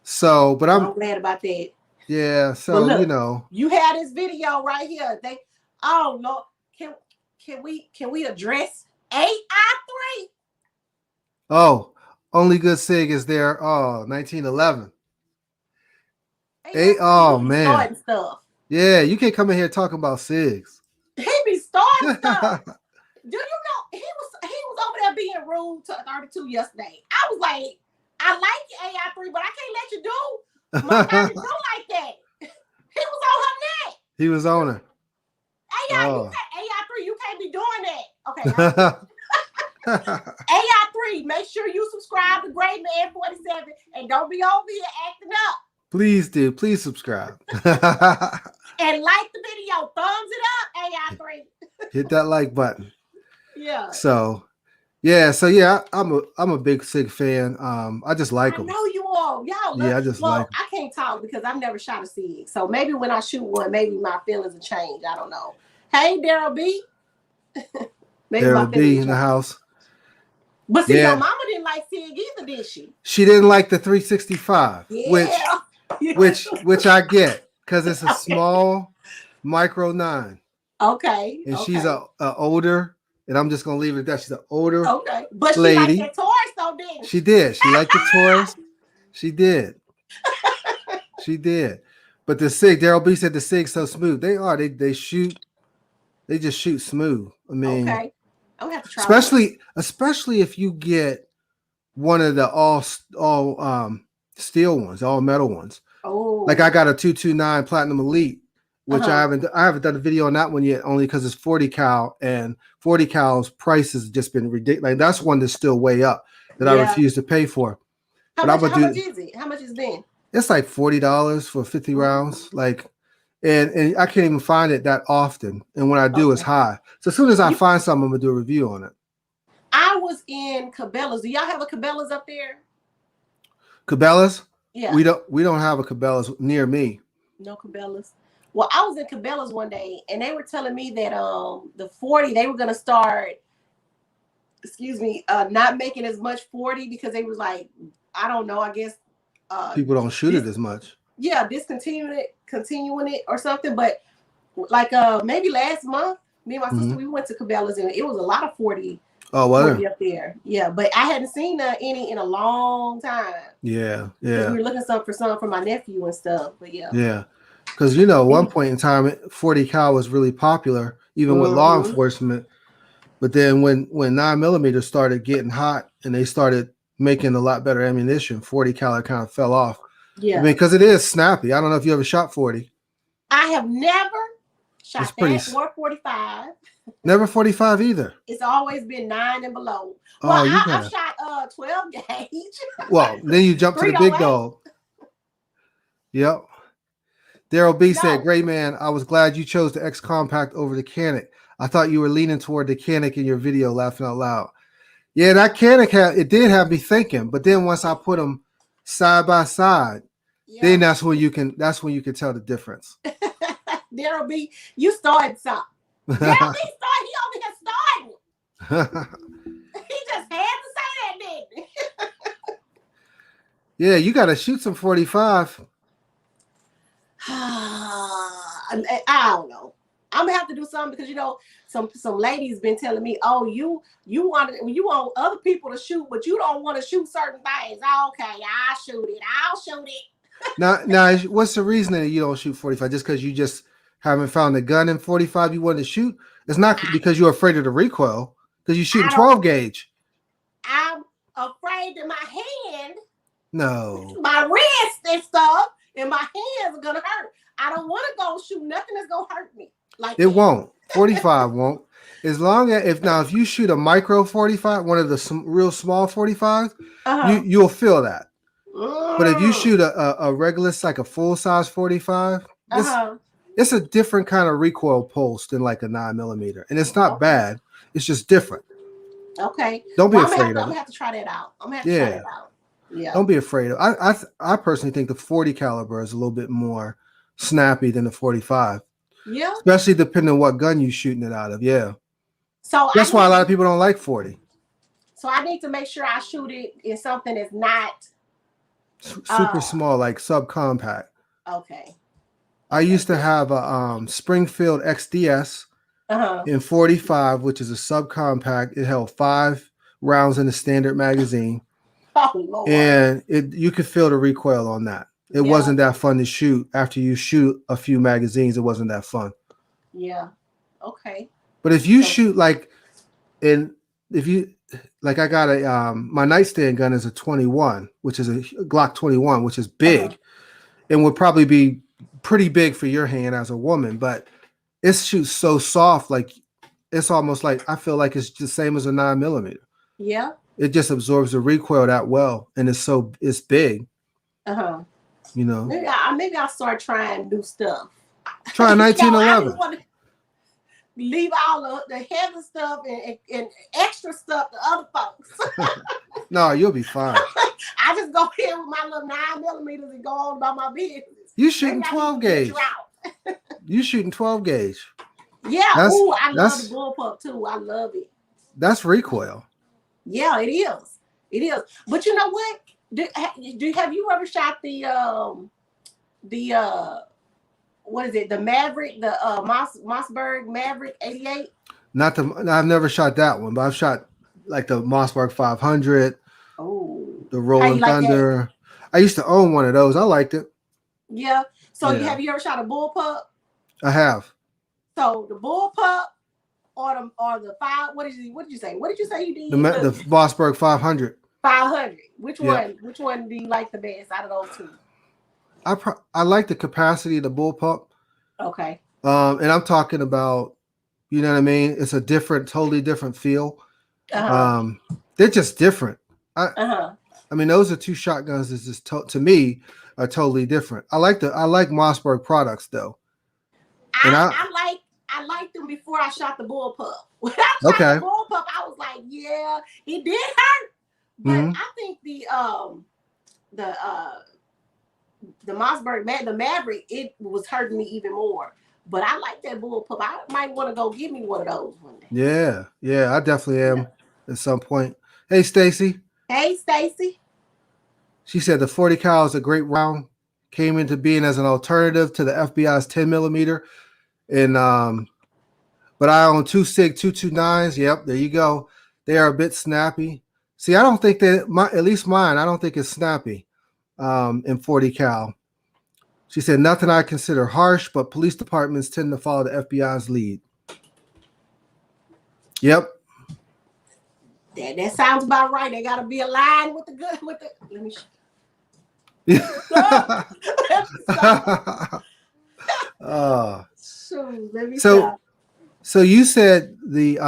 So, but I'm glad about that. Yeah. So, look, you know, you had this video right here. Oh no, can we address AI3? Oh, only good SIG is there. Oh, 1911. Oh man. Stuff. Yeah, you can't come in here talking about SIGs. He be starting stuff. Do you know he was over there being rude to 32 yesterday? I was like, I like your AI3, but I can't let you do my 32 He was on her. AI, Oh. AI3, you can't be doing that. Okay. AI3, make sure you subscribe to Greyman47 and don't be over here acting up. Please do. Please subscribe. And like the video. Thumbs it up, AI3. Hit that like button. Yeah. So yeah, I'm a big SIG fan. I just like them. I know you all. Y'all love. Yeah, I just like them. I can't talk because I've never shot a SIG. So maybe when I shoot one, maybe my feelings will change. I don't know. Hey, Daryl B. Daryl B in the house. But see, your mama didn't like SIG either, did she? She didn't like the 365, yeah. which I get because it's a small micro 9. Okay. And she's a older, and I'm just gonna leave it at that. She's an older but lady. She liked that Taurus though, didn't she? She did. She liked the Taurus. She did. She did. But the SIG, Daryl B said the SIG's so smooth. They are. They shoot. They just shoot smooth. I mean, okay. I'm gonna have to try. Especially if you get one of the all steel ones, all metal ones. Oh. Like I got a 229 Platinum Elite, which I haven't done a video on that one yet, only because it's 40 cal, and 40 cal's price has just been ridiculous. Like that's one that's still way up that I refuse to pay for. How much is it? How much has it been? It's like $40 for 50 rounds. Like, and I can't even find it that often. And when I do, it's high. So as soon as I find something, I'm gonna do a review on it. I was in Cabela's. Do y'all have a Cabela's up there? Cabela's? Yeah. We don't have a Cabela's near me. No Cabela's. Well, I was in Cabela's one day, and they were telling me that the 40 they were gonna start. Excuse me, not making as much 40 because they was like, I don't know. I guess people don't shoot it as much. Yeah, continuing it or something. But like maybe last month, me and my sister we went to Cabela's and it was a lot of 40. Oh, well, 40 up there. Yeah, but I hadn't seen any in a long time. Yeah. We were looking for some for my nephew and stuff. But yeah. Yeah, because at one point in time, 40 cal was really popular, even with law enforcement. But then when 9mm started getting hot and they started making a lot better ammunition, 40 cal kind of fell off. Yeah, I mean, because it is snappy. I don't know if you ever shot 40. I have never shot that or 45. Never 45 either. It's always been 9 and below. Oh, well, I've shot 12 gauge. Well, then you jump to the big dog. Yep. Daryl B said, "Great man, I was glad you chose the X Compact over the Canic. I thought you were leaning toward the Canic in your video, laughing out loud." Yeah, that Canic did have me thinking, but then once I put them side by side, then that's when you can tell the difference. Daryl B, you started something. Daryl B started. He over here starting. He just had to say that, didn't he? Yeah, you got to shoot some 45. I don't know. I'm gonna have to do something because some ladies been telling me, oh, you want other people to shoot, but you don't want to shoot certain things. Okay, I'll shoot it. Now, what's the reason that you don't shoot 45? Just because you just haven't found a gun in 45 you want to shoot? It's not because you're afraid of the recoil, because you're shooting 12 gauge. I'm afraid that my hand, my wrist and stuff, and my hands are gonna hurt. I don't want to go shoot nothing that's gonna hurt me. Like it won't. 45 won't. As long as if you shoot a micro 45, one of the real small 45s, you'll feel that. But if you shoot a regular, like a full size 45, it's a different kind of recoil pulse than like a 9mm, and it's not bad. It's just different. Okay. Don't be afraid of it. I'm gonna have to try that out. Yeah. Don't be afraid of it. I personally think the 40 caliber is a little bit more snappy than the 45. Yeah. Especially depending on what gun you're shooting it out of. Yeah. So that's why a lot of people don't like 40. So I need to make sure I shoot it in something that's not super small, like subcompact. Okay. I used to have a Springfield XDS in 45, which is a subcompact. It held 5 rounds in the standard magazine. Oh, Lord. And you could feel the recoil on that. It wasn't that fun to shoot. After you shoot a few magazines, it wasn't that fun. Yeah. Okay. But if you shoot I got my nightstand gun is a 21, which is a Glock 21, which is big and would probably be pretty big for your hand as a woman, but it shoots so soft, like it's almost like I feel like it's the same as a 9mm. Yeah. It just absorbs the recoil that well, and it's big. You know. Maybe I'll start trying new stuff. Try 1911. I just want to leave all the heavy stuff and extra stuff to other folks. No, you'll be fine. I just go here with my little 9mm and go on about my business. You shooting 12 gauge. You shooting 12 gauge. Yeah. Ooh, I love the bullpup too. I love it. That's recoil. Yeah, it is. It is. But you know what? Have you ever shot the what is it? The Maverick, the Mossberg Maverick 88? I've never shot that one, but I've shot like the Mossberg 500. Oh. The Rolling Thunder. I used to own one of those. I liked it. Yeah. So have you ever shot a bullpup? I have. So the bullpup or the five? What did you say? What did you say you did? The Mossberg 500. 500. Which one? Which one do you like the best out of those two? I like the capacity of the bullpup. Okay. And I'm talking about, you know what I mean? It's a totally different feel. They're just different. I mean, those are two shotguns that's just to me are totally different. I like Mossberg products though. I liked them before I shot the bullpup. When I shot the bullpup, I was like, yeah, it did hurt. But I think the Mossberg, the Maverick, it was hurting me even more. But I like that bullpup. I might want to go get me one of those one day. Yeah, I definitely am at some point. Hey, Stacy. Hey, Stacy. She said the 40 cal is a great round. Came into being as an alternative to the FBI's 10mm. And but I own two SIG 229s. Yep, there you go. They are a bit snappy. See, I don't think that at least mine, I don't think it's snappy in 40 cal. She said nothing I consider harsh, but police departments tend to follow the FBI's lead. Yep. That sounds about right. They gotta be aligned with the good let me So you said the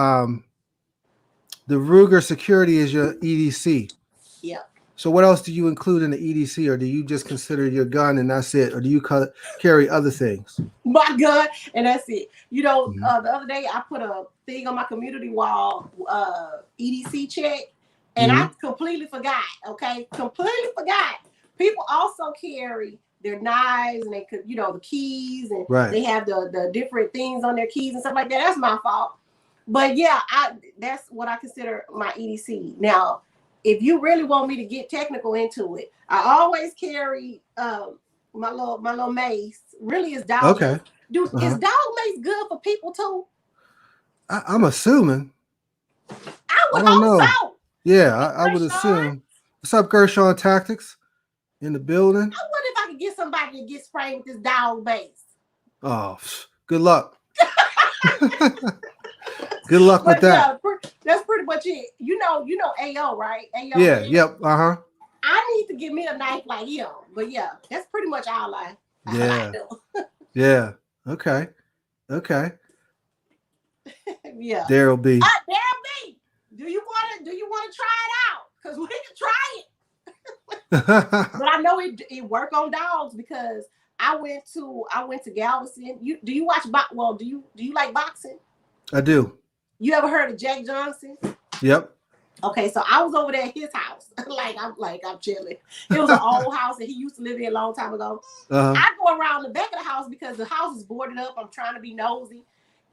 Ruger security is your EDC. Yeah. So what else do you include in the EDC, or do you just consider your gun and that's it, or do you carry other things? My gun and that's it. You know, the other day I put a thing on my community wall, EDC check, and I completely forgot. Okay, completely forgot. People also carry their knives and they could, you know, the keys and they have the different things on their keys and stuff like that. That's my fault. But yeah, that's what I consider my EDC. Now, if you really want me to get technical into it, I always carry my little mace. Really, is dog mace. Dude, is dog mace good for people too? I'm assuming. I don't know. So. Yeah, I would assume. What's up, Gershon Tactics? In the building. I wonder if I could get somebody to get sprayed with this dog mace. Oh, good luck. Good luck with that. Yeah, that's pretty much it. You know AO, right? AO. Yeah, yep, I need to get me a knife like him. But yeah, that's pretty much all I do. Yeah. Okay. Yeah. There'll be. Do you want to try it out? Because we can try it. But I know it work on dogs because I went to Galveston. Do you watch do you like boxing? I do. You ever heard of Jack Johnson? Yep. Okay, so I was over there at his house. I'm chilling. It was an old house that he used to live in a long time ago. I go around the back of the house because the house is boarded up. I'm trying to be nosy.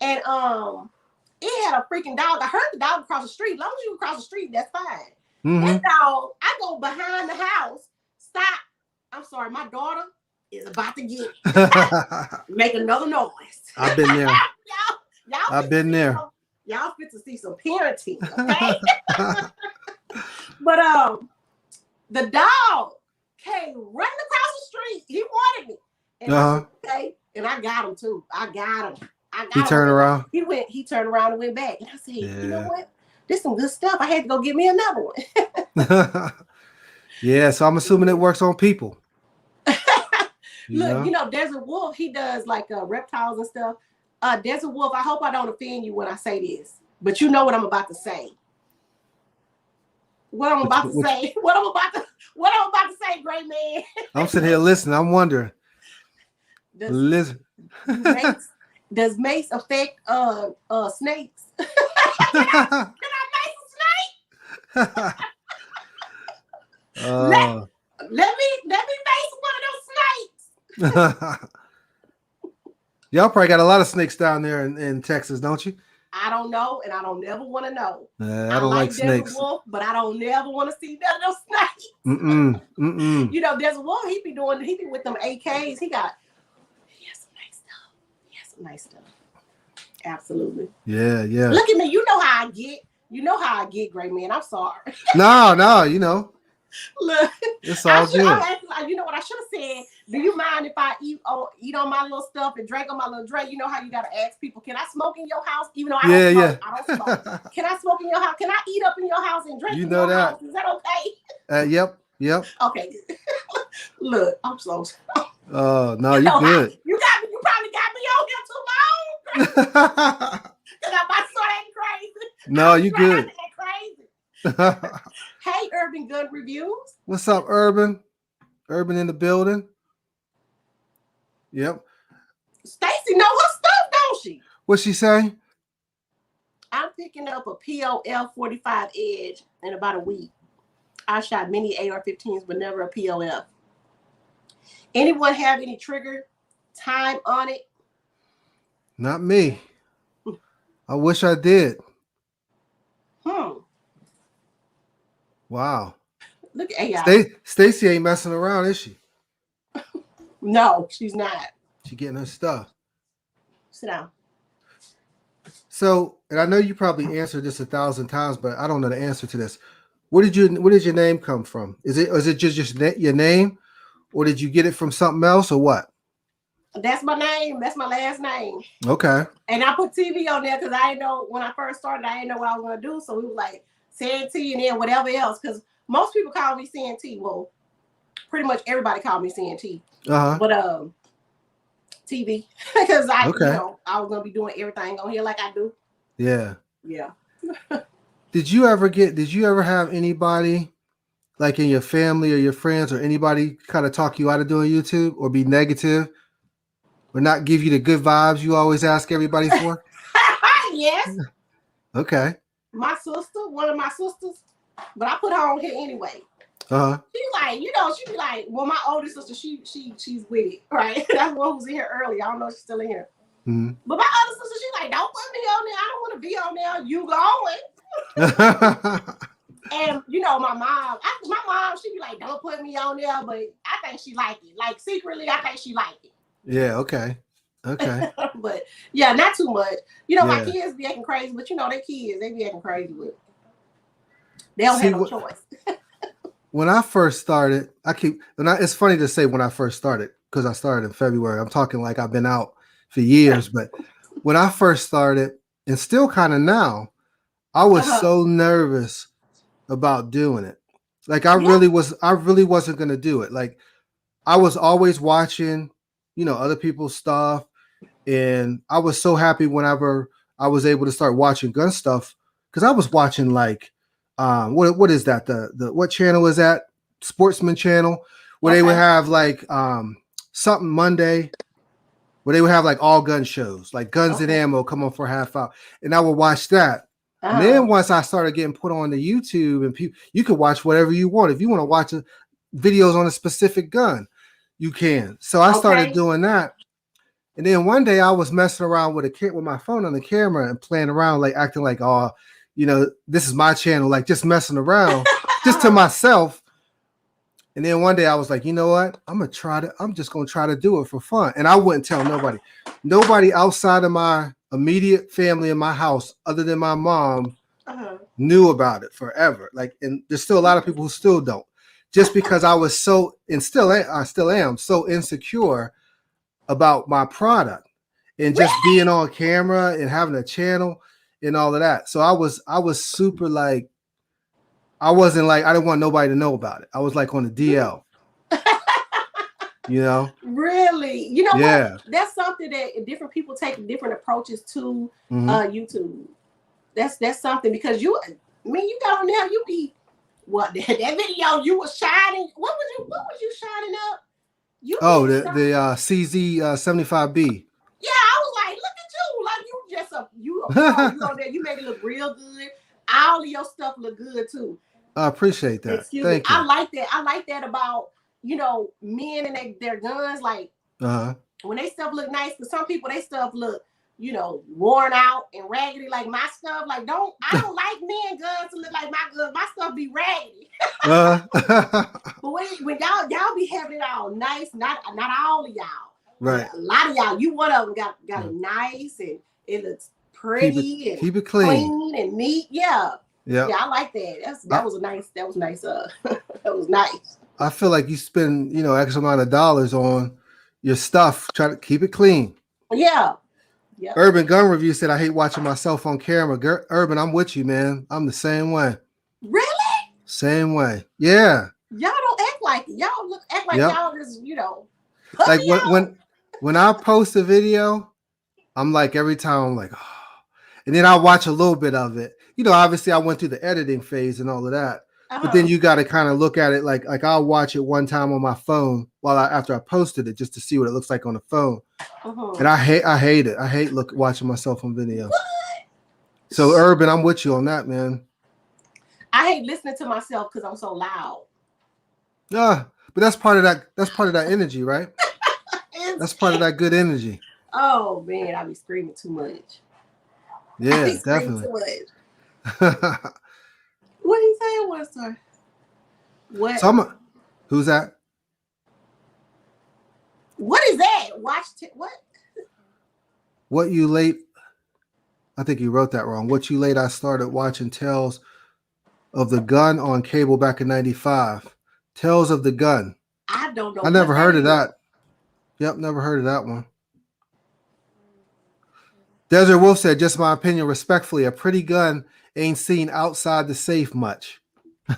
And it had a freaking dog. I heard the dog across the street. As long as you across the street, that's fine. That dog, I go behind the house. Stop. I'm sorry, my daughter is about to get make another noise. I've been there. I've been there. Y'all fit to see some parenting, okay? But the dog came running across the street. He wanted me. And I said, okay. And I got him too. I got him. He turned around. He turned around and went back. And I said, you know what? This some good stuff. I had to go get me another one. Yeah, so I'm assuming it works on people. Look, you know, Desert Wolf, he does like reptiles and stuff. Desert Wolf, I hope I don't offend you when I say this, but you know what I'm about to say. What I'm about to say, great man. I'm sitting here listening. I'm wondering. Does mace affect snakes? Can I mace a snake? Let me mace one of those snakes. Y'all probably got a lot of snakes down there in Texas, don't you? I don't know, and I don't never want to know. I don't like snakes. Wolf, but I don't never want to see none of those snakes. You know, Desert Wolf, he be with them AKs. He has some nice stuff. Absolutely. Yeah. Look at me. You know how I get. Great man. I'm sorry. No, you know. Look, it's all good. You know what I should have said? Do you mind if I eat on my little stuff and drink on my little drink? You know how you gotta ask people, can I smoke in your house? Even though I don't smoke. I don't smoke. Can I smoke in your house? Can I eat up in your house and drink in your house? Is that okay? Yep. Okay. Look, I'm so sorry. Oh no, you're good. You probably got me on here too long. Cause I might start acting crazy. No, you good. Hey, Urban Gun Reviews. What's up, Urban? Urban in the building. Yep. Stacy know her stuff, don't she? What's she say? I'm picking up a POL 45 Edge in about a week. I shot many AR-15s, but never a POF. Anyone have any trigger time on it? Not me. I wish I did. Wow. Look at AI. Stacy ain't messing around, is she? No, she's not. She getting her stuff. Sit down. So, and I know you probably answered this 1,000 times, but I don't know the answer to this. Where did your name come from? Is it just your name, or did you get it from something else, or what? That's my name. That's my last name. Okay. And I put TV on there because I didn't know when I first started. I didn't know what I was gonna do, so we were like Santee and then whatever else. Because most people call me Santee. Well, pretty much everybody called me Santee. But TV because I was gonna be doing everything on here like I do. Yeah. Yeah. Did you ever have anybody like in your family or your friends or anybody kind of talk you out of doing YouTube or be negative or not give you the good vibes you always ask everybody for? Yes. Okay. My sister, one of my sisters, but I put her on here anyway. She like, she be like, well, my older sister, she's with it, right? That's one who's in here early. I don't know if she's still in here. Mm-hmm. But my other sister, she's like, don't put me on there. I don't want to be on there. You going? And my mom, she be like, don't put me on there, but I think she like it. Like secretly, I think she like it. Yeah. Okay. But yeah, not too much. My kids be acting crazy, but they kids, they be acting crazy with it. They don't have no choice. When I first started, it's funny to say when I first started because I started in February. I'm talking like I've been out for years, but when I first started, and still kind of now, I was so nervous about doing it. Like I really wasn't going to do it. Like I was always watching, other people's stuff. And I was so happy whenever I was able to start watching gun stuff. Cause I was watching like, what is that? What channel is that? Sportsman channel where they would have like, something Monday where they would have like all gun shows, like Guns and Ammo come on for a half hour. And I would watch that. And then once I started getting put on the YouTube and you could watch whatever you want. If you want to watch videos on a specific gun, you can. So I started doing that. And then one day I was messing around with my phone on the camera and playing around, like acting like, this is my channel, like just messing around just to myself. And then one day I was like, you know what? I'm just going to try to do it for fun. And I wouldn't tell nobody outside of my immediate family in my house, other than my mom, knew about it forever. Like, and there's still a lot of people who still don't, just because I was I still am so insecure about my product and just being on camera and having a channel and all of that. So I was super like, I didn't want nobody to know about it. I was like on the DL. You know? Really? You know what? Yeah. That's something that different people take different approaches to YouTube. That's something because you got on there, you be what that video you was shining. What was you shining up? You Oh, did the CZ 75B. Yeah, I was like, look at you, like you just you a pro. You on there, you made it look real good. All of your stuff look good too. I appreciate that. Excuse Thank me. you. I like that. I like that about men and their guns. Like when they stuff look nice, because some people they stuff look worn out and raggedy. Like my stuff, like I don't like men guns to look like my guns. My stuff be raggedy. But when y'all be having it all nice, not all of y'all. Right. A lot of y'all, you one of them got it nice and it looks pretty keep it clean and neat. Yeah. Yeah, I like that. That was nice. That was nice. That was nice. I feel like you spend, X amount of dollars on your stuff. Try to keep it clean. Yeah. Yeah. Urban Gun Review said, I hate watching myself on camera. Urban, I'm with you, man. I'm the same way. Really? Same way. Yeah. Y'all don't act like it. Y'all act like y'all just, like when I post a video, I'm like, every time I'm like, oh. And then I watch a little bit of it. Obviously I went through the editing phase and all of that. But then you got to kind of look at it like I'll watch it one time on my phone after I posted it just to see what it looks like on the phone. And I hate it. I hate watching myself on video. What? So Urban, I'm with you on that, man. I hate listening to myself because I'm so loud. Yeah, but that's part of that. That's part of that energy, right? That's part of that good energy. Oh man, I be screaming too much. Yeah, definitely. What did he say it was, sir? What? Who's that? What is that? What? What you late? I think you wrote that wrong. What you late? I started watching Tales of the Gun on cable back in '95. Tales of the Gun. I don't know. I never heard of that. Yep, never heard of that one. Desert Wolf said, just my opinion, respectfully, a pretty gun ain't seen outside the safe much.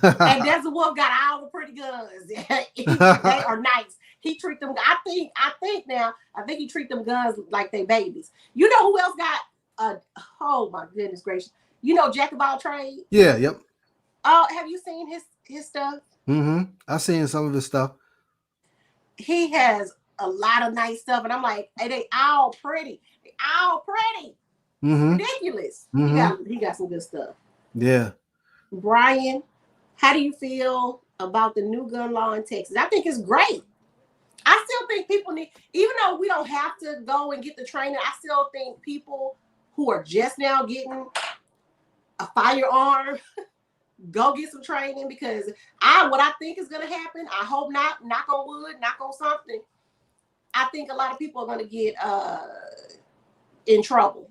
And Desert Wolf got all the pretty guns. They are nice. He treat them. I think he treat them guns like they babies. You know who else got? Oh my goodness gracious! Jack of all trades. Yeah. Yep. Have you seen his stuff? I've seen some of his stuff. He has a lot of nice stuff, and I'm like, hey, they all pretty. They all pretty. Ridiculous. He got some good stuff. Yeah. Brian, how do you feel about the new gun law in Texas? I think it's great. I still think people need, even though we don't have to go and get the training, I still think people who are just now getting a firearm go get some training, because what I think is going to happen, I hope not, knock on wood, knock on something, I think a lot of people are going to get in trouble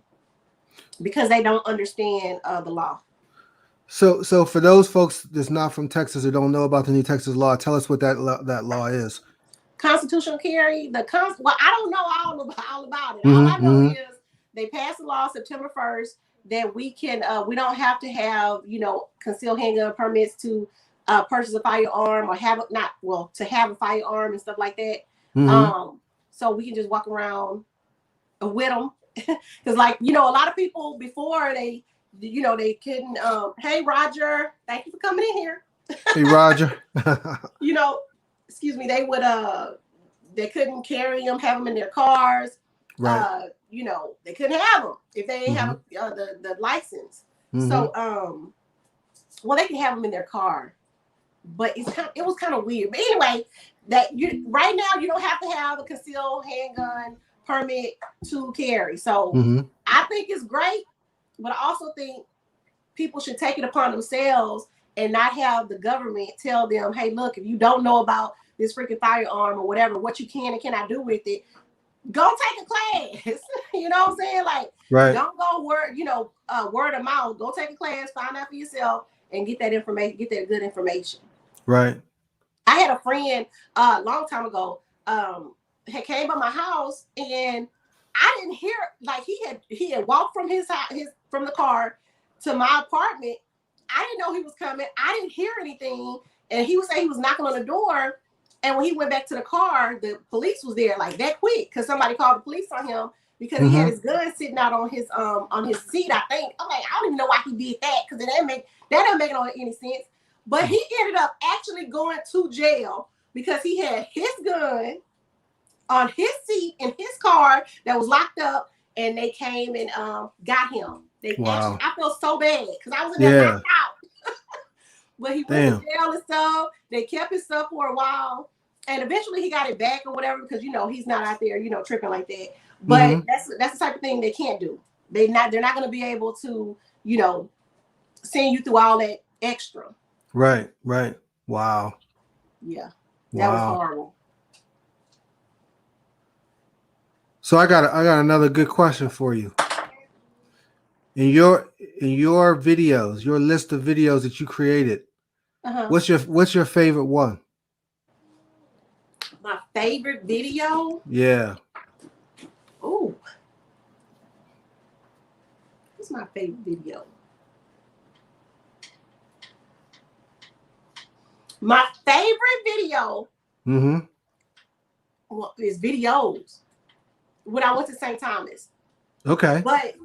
because they don't understand the law. So for those folks that's not from Texas or don't know about the new Texas law, tell us what that law is. Constitutional carry, well, I don't know all about it. All I know is they passed the law September 1st that we can we don't have to have concealed handgun permits to purchase a firearm or to have a firearm and stuff like that. So we can just walk around with them, because a lot of people before they couldn't. Hey Roger, thank you for coming in here. Hey Roger. Excuse me, they would they couldn't carry them, have them in their cars. Right. They couldn't have them if they didn't have the license. So well, they can have them in their car, but it was kind of weird. But anyway, right now you don't have to have a concealed handgun permit to carry. So I think it's great, but I also think people should take it upon themselves and not have the government tell them, hey, look, if you don't know about this freaking firearm or whatever, what you can and cannot do with it, go take a class. You know what I'm saying? Right. Don't go word of mouth. Go take a class, find out for yourself, and get that information, get that good information. Right. I had a friend a long time ago, had came by my house, and I didn't hear, he had walked from from the car to my apartment. I didn't know he was coming. I didn't hear anything. And he would say he was knocking on the door, And when he went back to the car, the police was there like that quick because somebody called the police on him because he had his gun sitting out on his seat. I think. I'm like, I don't even know why he did that because that doesn't make any sense. But he ended up actually going to jail because he had his gun on his seat in his car that was locked up, and they came and got him. Wow. I felt so bad because I was in there knocked out. But he went to jail and stuff. They kept his stuff for a while. And eventually he got it back or whatever because, he's not out there, tripping like that. But that's the type of thing they can't do. They're not going to be able to, send you through all that extra. Right. Wow. Yeah. That was horrible. So I got another good question for you. In your videos, your list of videos that you created, what's your favorite one? My favorite video? Yeah. Ooh. What's my favorite video? My favorite video is videos when I went to St. Thomas. Okay. But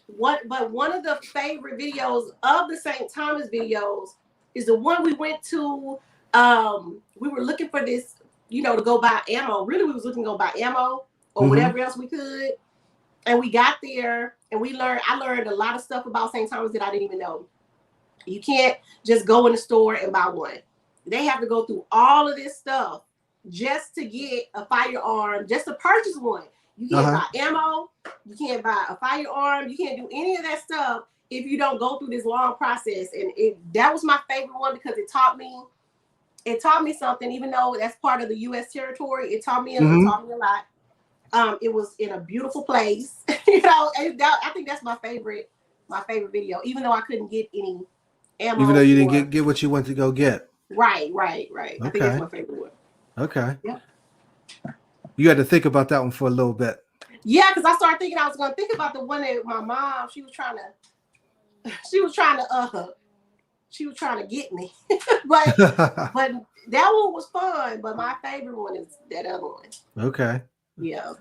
one of the favorite videos of the St. Thomas videos is the one we went to. We were looking for this, to go buy ammo. Really, we was looking to go buy ammo or whatever else we could. And we got there and I learned a lot of stuff about St. Thomas that I didn't even know. You can't just go in the store and buy one. They have to go through all of this stuff just to get a firearm, just to purchase one. You can't buy ammo. You can't buy a firearm. You can't do any of that stuff if you don't go through this long process. And that was my favorite one because it taught me something, even though that's part of the U.S. territory. It taught me a lot. It was in a beautiful place. I think that's my favorite video, even though I couldn't get any ammo. Even though you didn't get what you went to go get. Right. Okay. I think that's my favorite one. Okay. Yeah. You had to think about that one for a little bit. Yeah, because I started thinking I was going to think about the one that my mom, she was trying to get me. but that one was fun, but my favorite one is that other one. Okay. Yeah.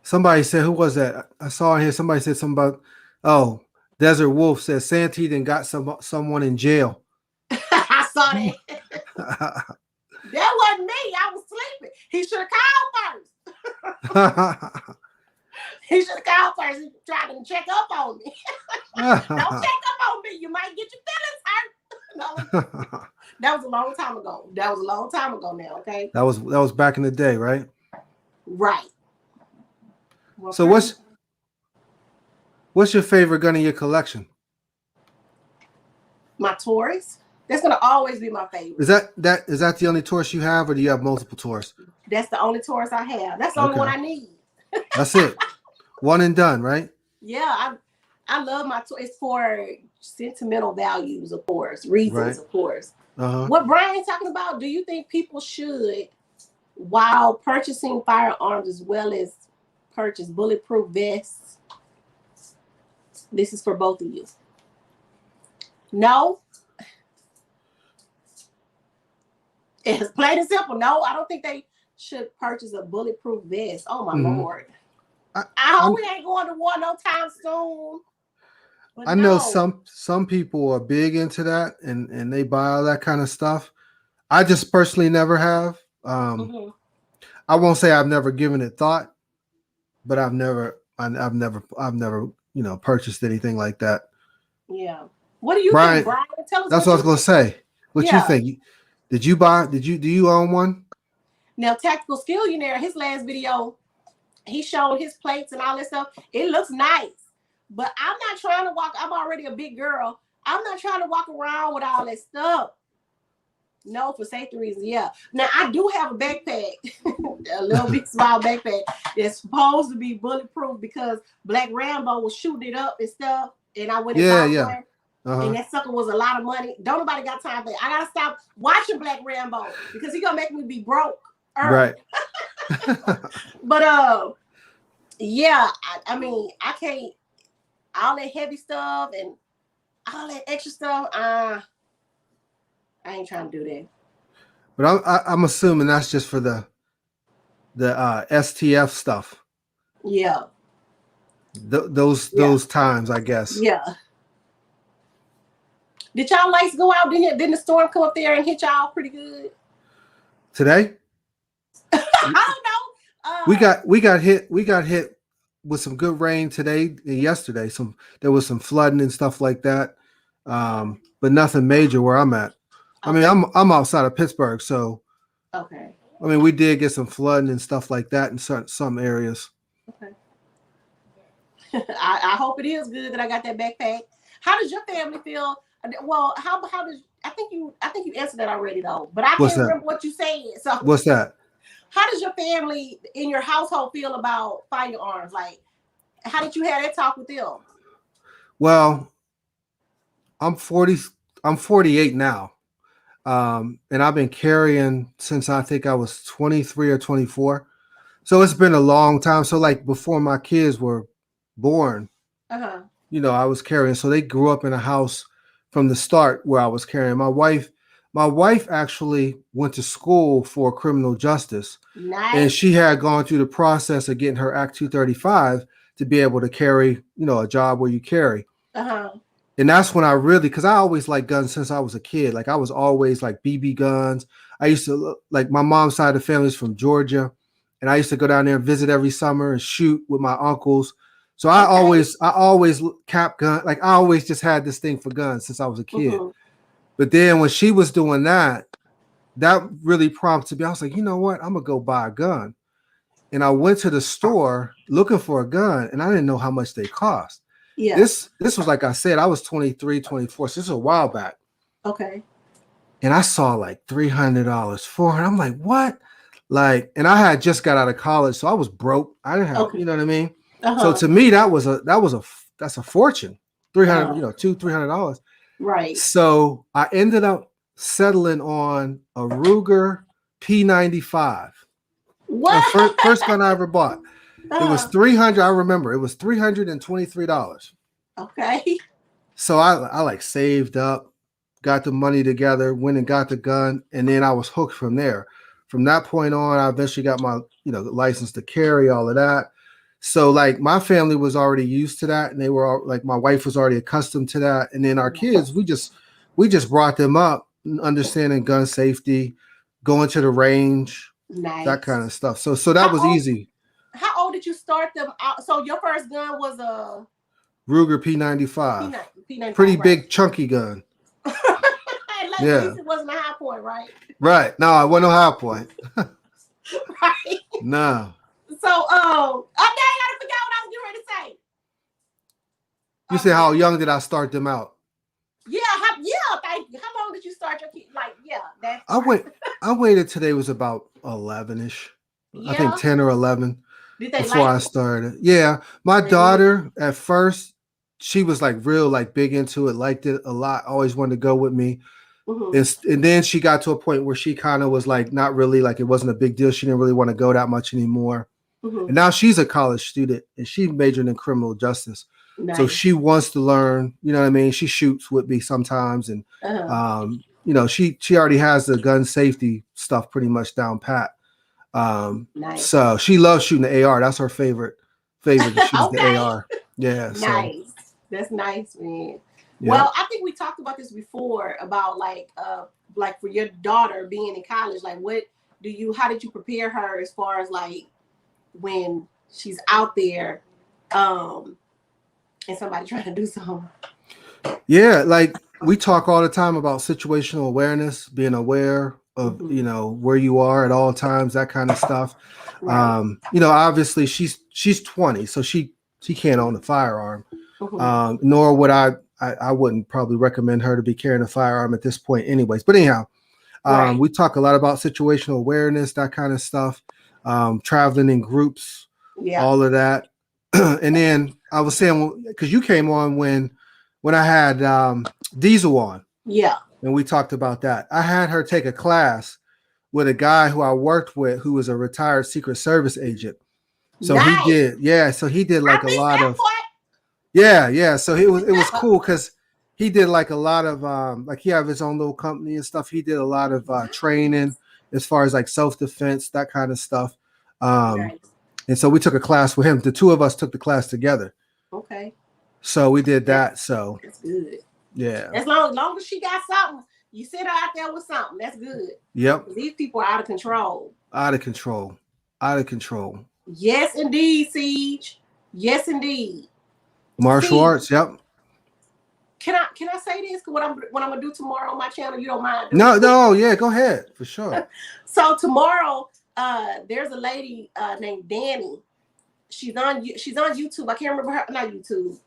Somebody said, who was that? I saw here somebody said something about, Desert Wolf says Santee then got someone in jail. I saw that. That wasn't me. I was sleeping. He should have called first. He should have called first. He tried to check up on me. Don't check up on me. You might get your feelings hurt. No. That was a long time ago. Now, okay? That was back in the day, right? Right. Well, so what's your favorite gun in your collection? My Taurus. That's gonna always be my favorite. Is that the only Taurus you have, or do you have multiple Taurus? That's the only Taurus I have. That's the only one I need. That's it. One and done, right? Yeah, I love my Taurus. It's for sentimental values, of course, reasons, of course. What Brian's talking about? Do you think people should, while purchasing firearms, as well as purchase bulletproof vests? This is for both of you. No. It's plain and simple. No, I don't think they should purchase a bulletproof vest. Oh my Lord. I hope we ain't going to war no time soon. I know some people are big into that and they buy all that kind of stuff. I just personally never have. I won't say I've never given it thought, but I've never purchased anything like that. Yeah. What do you think, Brian? Tell us. That's what I was gonna say. What you think? Do you own one? Now, Tactical Skillionaire, his last video, he showed his plates and all that stuff. It looks nice, but I'm not trying to walk. I'm already a big girl. I'm not trying to walk around with all that stuff. No, for safety reasons, yeah. Now, I do have a backpack, a little bit small backpack that's supposed to be bulletproof because Black Rambo was shooting it up and stuff, and I went and bought one. And that sucker was a lot of money. Don't nobody got time for it. I gotta stop watching Black Rambo because he gonna make me be broke. Right. But yeah, I mean, I can't all that heavy stuff and all that extra stuff. I ain't trying to do that. But I'm assuming that's just for the STF stuff. Yeah. Those times, I guess. Yeah. Did y'all lights go out? Didn't the storm come up there and hit y'all pretty good? Today? I don't know. We got hit with some good rain today and yesterday. There was some flooding and stuff like that. But nothing major where I'm at. Okay. I mean, I'm outside of Pittsburgh, so okay. I mean, we did get some flooding and stuff like that in some areas. Okay. I hope it is good that I got that backpack. How does your family feel? Well, how does I think you answered that already though, but I can't remember what you said. So what's that? How does your family in your household feel about firearms? Like, how did you have that talk with them? Well, I'm 48 now. And I've been carrying since I think I was 23 or 24. So it's been a long time. So like before my kids were born, you know, I was carrying. So they grew up in a house from the start where I was carrying. My wife actually went to school for criminal justice. Nice. And she had gone through the process of getting her Act 235 to be able to carry, you know, a job where you carry. And that's when I really, because I always liked guns since I was a kid. Like I was always like BB guns. I used to like my mom's side of the family is from Georgia. And I used to go down there and visit every summer and shoot with my uncles. So I always cap gun. Like I always just had this thing for guns since I was a kid. But then when she was doing that really prompted me. I was like, you know what? I'm going to go buy a gun. And I went to the store looking for a gun and I didn't know how much they cost. Yeah. This was like I said, I was 23, 24. So this is a while back. Okay. And I saw like $300 for it. I'm like, what? Like, and I had just got out of college, so I was broke. I didn't have, you know what I mean? So to me, that's a fortune. $300, you know, $200-$300. Right. So I ended up settling on a Ruger P95. What? First gun I ever bought. It was $300. I remember it was $323. Okay. So I like saved up, got the money together, went and got the gun, and then I was hooked from there. From that point on, I eventually got my, you know, license to carry, all of that. So like my family was already used to that, and they were all, like my wife was already accustomed to that, and then our kids, we just brought them up understanding gun safety, going to the range, that kind of stuff. So that was easy. How old did you start them out? So your first gun was a Ruger P95. P95 pretty big, chunky gun. Yeah, it wasn't a high point, right? Right. No, it wasn't a high point. Right. No. So, I gotta forget what I was getting ready to say. You said how young did I start them out? Yeah, thank you. How long did you start your kid? Like, yeah, that's I waited till they was about 11-ish. Yeah. I think 10 or 11 before I started. Yeah. My daughter at first, she was like real like big into it, liked it a lot, always wanted to go with me. And then she got to a point where she kind of was like not really, like it wasn't a big deal. She didn't really want to go that much anymore. And now she's a college student and she majored in criminal justice. Nice. So she wants to learn, you know what I mean? She shoots with me sometimes. And, you know, she already has the gun safety stuff pretty much down pat. Nice. So she loves shooting the AR. That's her favorite to shoot the AR. Yeah. Nice. So. That's nice, man. Yeah. Well, I think we talked about this before about like for your daughter being in college, like how did you prepare her as far as like when she's out there and somebody trying to do something? Yeah, like we talk all the time about situational awareness, being aware of, you know, where you are at all times, that kind of stuff. Right. You know, obviously she's 20, so she can't own a firearm. Nor would I wouldn't probably recommend her to be carrying a firearm at this point anyways. But anyhow, we talk a lot about situational awareness, that kind of stuff, traveling in groups, all of that. And then I was saying, because you came on when I had Diesel on. Yeah. And we talked about that. I had her take a class with a guy who I worked with who was a retired Secret Service agent. So nice. He did like a lot of... Yeah. So it was cool because he did like a lot of like he have his own little company and stuff. He did a lot of training as far as like self-defense, that kind of stuff. Nice. And so we took a class with him. The two of us took the class together. Okay. So we did that. So that's good. Yeah. As long as she got something, you send her out there with something. That's good. Yep. These people are out of control. Out of control. Out of control. Yes, indeed, Siege. Yes, indeed. Martial arts. Yep. Can I say this? What I'm gonna do tomorrow on my channel? You don't mind? No, yeah, go ahead for sure. So tomorrow, there's a lady named Danny. She's on YouTube. I can't remember her, not YouTube.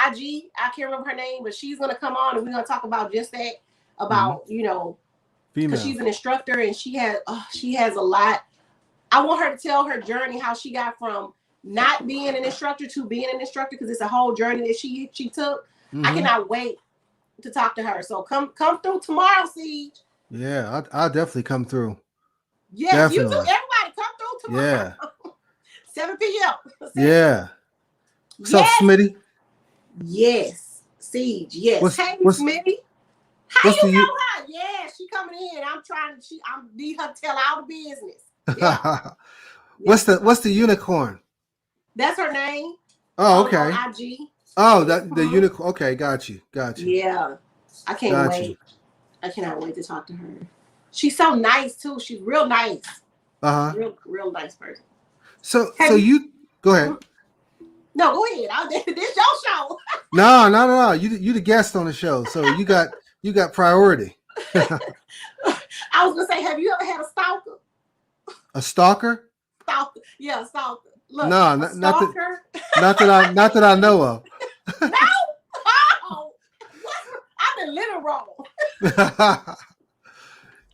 IG. I can't remember her name, but she's gonna come on and we're gonna talk about just that, about because she's an instructor and she has a lot. I want her to tell her journey, how she got from not being an instructor to being an instructor, because it's a whole journey that she took. I cannot wait to talk to her. So come through tomorrow, Siege. Yeah, I'll definitely come through. Yes, definitely. You too. Everybody come through tomorrow. Yeah. 7 p.m. Yeah. What's up, Smitty? Yes. Siege. Yes. Hey, Smitty. How you know her? Yeah, she coming in. I need her to tell all the business. Yeah. What's the unicorn? That's her name. Oh, okay. On IG. Oh, that the unicorn. Okay, got you. Yeah, I can't wait. I cannot wait to talk to her. She's so nice too. She's real nice. Real nice person. So you go ahead. No, go ahead. This your show. No. You the guest on the show, so you got priority. I was gonna say, have you ever had a stalker? A stalker? Stalker. Yeah, a stalker. Look, no, not that I know of. No. Oh, I've been living wrong.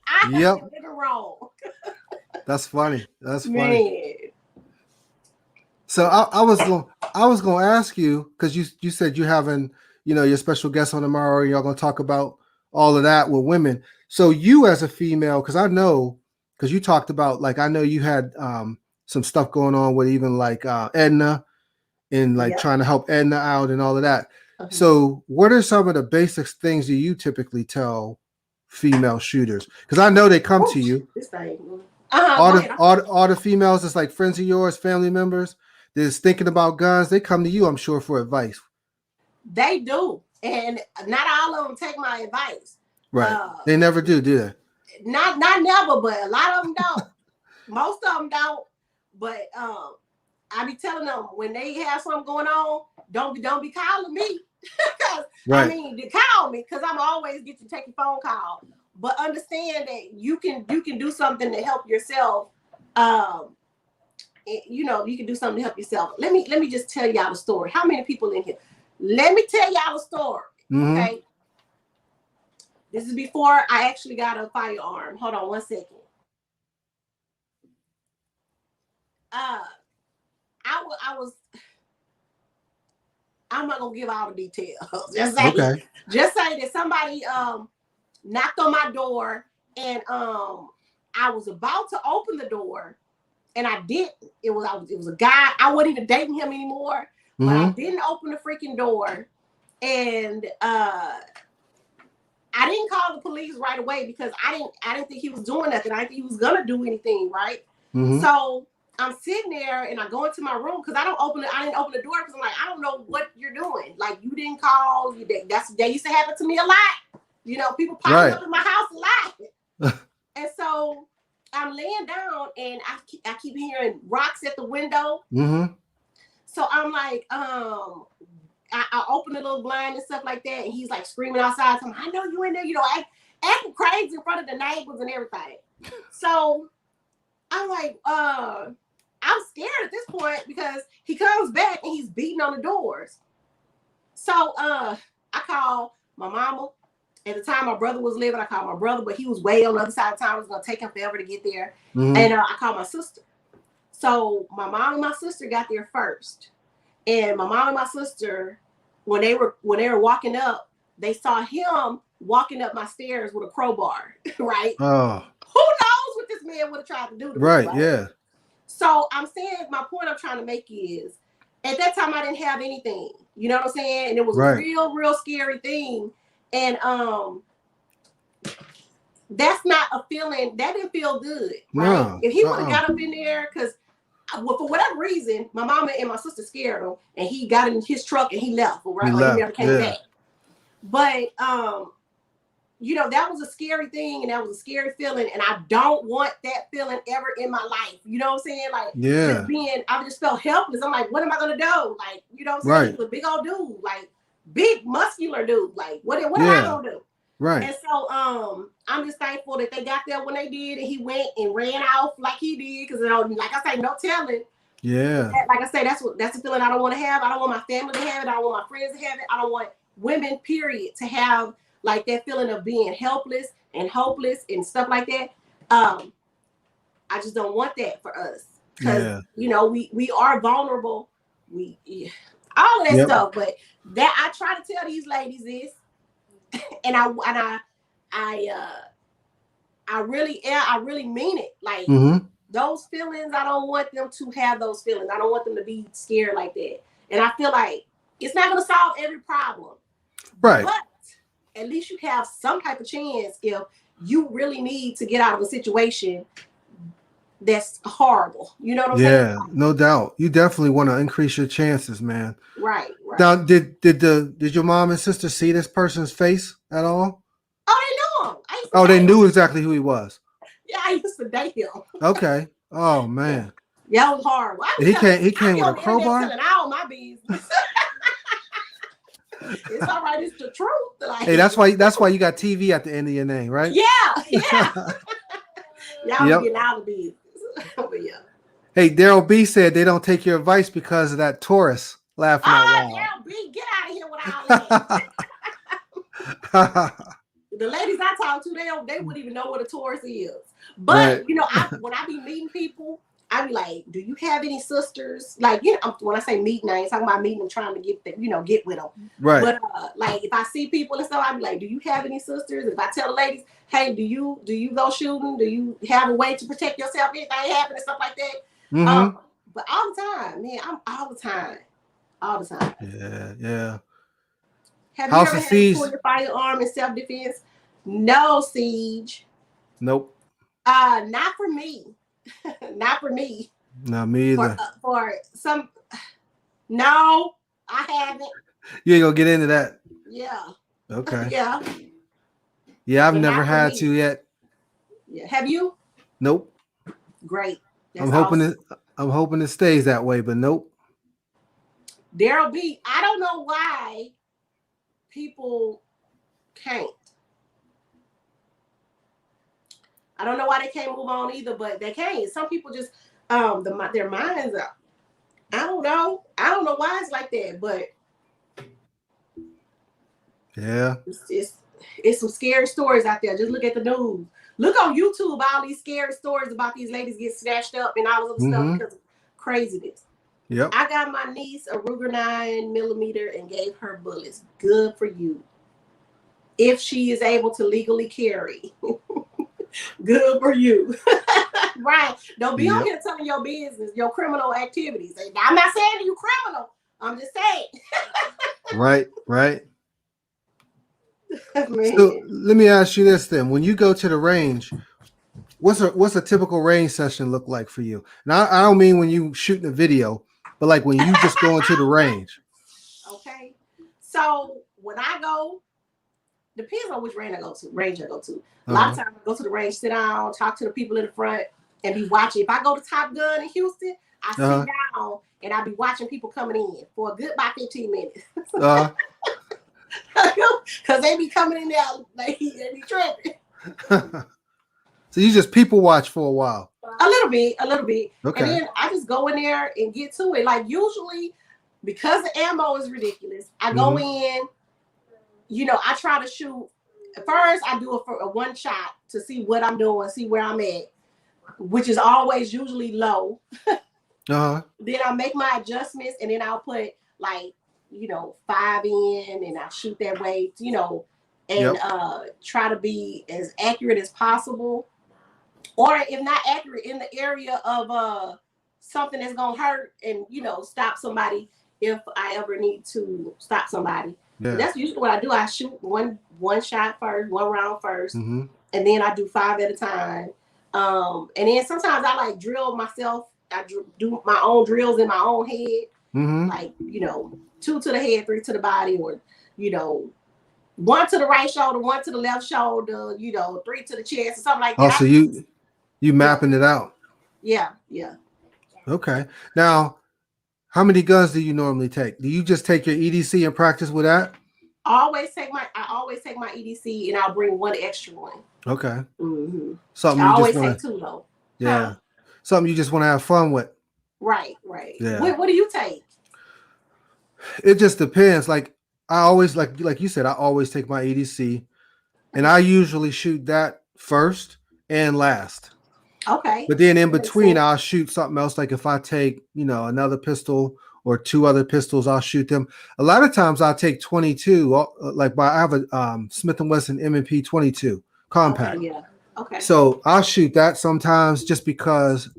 I've been living wrong. That's funny. That's funny. Man. So I was going to ask you, because you said you having your special guest on tomorrow. Y'all going to talk about all of that with women. So you as a female, because I know, because you talked about, like, I know you had some stuff going on with even like Edna, and like trying to help Edna out and all of that. So what are some of the basic things that you typically tell female shooters? Because I know they come to you. This thing. All the females that's like friends of yours, family members, that's thinking about guns, they come to you, I'm sure, for advice. They do. And not all of them take my advice. Right. They never do they? Not never, but a lot of them don't. Most of them don't. But I be telling them, when they have something going on, don't be calling me. I mean, they call me because I'm always get to take a phone call. But understand that you can do something to help yourself. You can do something to help yourself. Let me just tell y'all the story. How many people in here? Let me tell y'all the story. Okay. This is before I actually got a firearm. Hold on one second. I'm not gonna give all the details. Just say that somebody knocked on my door, and I was about to open the door, and I didn't. It was a guy. I wasn't even dating him anymore, but I didn't open the freaking door, and I didn't call the police right away because I didn't think he was doing nothing. I didn't think he was gonna do anything, right? So I'm sitting there and I go into my room because I didn't open the door because I'm like, I don't know what you're doing. Like, you didn't call. That used to happen to me a lot. People popping up in my house a lot. And so I'm laying down and I keep hearing rocks at the window. So I'm like, I open the little blind and stuff like that, and he's like screaming outside. So I know you in there, acting crazy in front of the neighbors and everything. So I'm like, I'm scared at this point because he comes back and he's beating on the doors. So I call my mama. At the time my brother was living, I called my brother, but he was way on the other side of town. It was gonna take him forever to get there. And I called my sister. So my mom and my sister got there first. And my mom and my sister, when they were walking up, they saw him walking up my stairs with a crowbar, right? Oh. Who knows what this man would have tried to do to me, right? Yeah. So I'm saying, my point I'm trying to make is, at that time I didn't have anything. You know what I'm saying? And it was a real, real scary thing. And that's not a feeling. That didn't feel good, right? No. If he would have got up in there, because for whatever reason, my mama and my sister scared him, and he got in his truck and he left, right? Or he never came back. But that was a scary thing, and that was a scary feeling, and I don't want that feeling ever in my life. You know what I'm saying? Like, I just felt helpless. I'm like, what am I gonna do? Like, you know what I'm saying? He's a big old dude, like big muscular dude. Like, what am I gonna do? Right. And so I'm just thankful that they got there when they did, and he went and ran off like he did, because like I say, no telling. Yeah. Like I say, that's the feeling I don't want to have. I don't want my family to have it. I don't want my friends to have it. I don't want women, period, to have like that feeling of being helpless and hopeless and stuff like that. I just don't want that for us, because we are vulnerable. All of that stuff, but that I try to tell these ladies is. And I really mean it. Like those feelings, I don't want them to have those feelings. I don't want them to be scared like that. And I feel like it's not going to solve every problem, right? But at least you have some type of chance if you really need to get out of a situation that's horrible. You know what I'm saying? Yeah, no doubt. You definitely want to increase your chances, man. Right. Now, did your mom and sister see this person's face at all? Oh, they knew him. They knew exactly who he was. Yeah, I used to date him. Okay. Oh man. Yeah, it was horrible. He came with a crowbar. Telling all my business. It's all right. It's the truth. Like, hey, that's why you got TV at the end of your name, right? Yeah. Y'all getting out of business. But yeah. Hey, Daryl B said they don't take your advice because of that Taurus laughing out loud. Daryl B, get out of here with all that. The ladies I talk to, they wouldn't even know what a Taurus is. But when I be meeting people, I be like, "Do you have any sisters?" Like, when I say meeting, I ain't talking about meeting them trying to get with them. Right. But like, if I see people and stuff, I be like, "Do you have any sisters?" If I tell the ladies, "Hey, do you go shooting? Do you have a way to protect yourself if anything happen and stuff like that?" Mm-hmm. But all the time, man, I'm all the time. Yeah. Have you ever had to pull your firearm in self-defense? No, Siege. Nope. Not for me. Not for me. Not me either. For some, no, I haven't. You ain't gonna get into that. Yeah. Okay. Yeah. Yeah, I've never had to yet. Yeah. Have you? Nope. Great. That's I'm hoping it stays that way, but nope. Daryl B, I don't know why people can't. I don't know why they can't move on either, but they can't. Some people just their minds are. I don't know why it's like that, but yeah, it's some scary stories out there. Just look at the news. Look on YouTube, all these scary stories about these ladies get snatched up and all this other stuff because of craziness. Yep. I got my niece a Ruger 9mm and gave her bullets. Good for you. If she is able to legally carry. Good for you. Right. Don't be on here telling your business, your criminal activities. I'm not saying you criminal. I'm just saying. Right. So let me ask you this then. When you go to the range, what's a typical range session look like for you? Now, I don't mean when you shooting a video, but like when you just go into the range. Okay. So when I go, depends on which range I go to. A lot of times I go to the range, sit down, talk to the people in the front, and be watching. If I go to Top Gun in Houston, I sit down and I be watching people coming in for a good about 15 minutes. Because they be coming in there, like, they be tripping. So you just people watch for a while? A little bit. Okay. And then I just go in there and get to it. Like, usually, because the ammo is ridiculous, I go in, I try to shoot. First, I do a one shot to see what I'm doing, see where I'm at, which is always usually low. Then I'll make my adjustments, and then I'll put, like, 5 in, and I shoot that way, and try to be as accurate as possible. Or if not accurate, in the area of something that's gonna hurt and stop somebody if I ever need to stop somebody. Yeah. That's usually what I do. I shoot one shot first, one round first, and and then I do 5 at a time. And then sometimes I like drill myself. I do my own drills in my own head, like 2 to the head, 3 to the body, or 1 to the right shoulder, 1 to the left shoulder, 3 to the chest, or something like that. Oh, so you mapping it out? Yeah. Okay. Now, how many guns do you normally take? Do you just take your EDC and practice with that? I always take my EDC, and I'll bring 1 extra one. Okay. Something I always take 2 though. Yeah. Something you just want to have fun with. Right. Yeah. What do you take? It just depends. Like I always like you said, I always take my EDC, and I usually shoot that first and last. Okay. But then in between, I'll shoot something else. Like if I take, another pistol or 2 other pistols, I'll shoot them. A lot of times I'll take 22. Like I have a Smith & Wesson M&P 22 compact. Okay, yeah. Okay. So I'll shoot that sometimes just because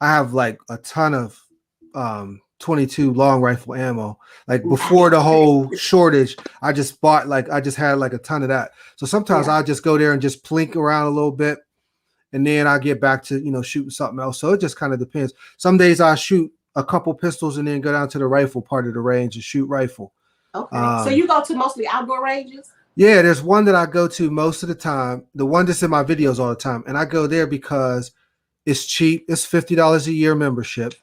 I have like a ton of 22 long rifle ammo. Like before the whole shortage, I just had like a ton of that. So sometimes I'll just go there and just plink around a little bit. And then I get back to, shooting something else. So it just kind of depends. Some days I shoot a couple pistols and then go down to the rifle part of the range and shoot rifle. Okay. So you go to mostly outdoor ranges? Yeah, there's one that I go to most of the time. The one that's in my videos all the time. And I go there because it's cheap. It's $50 a year membership.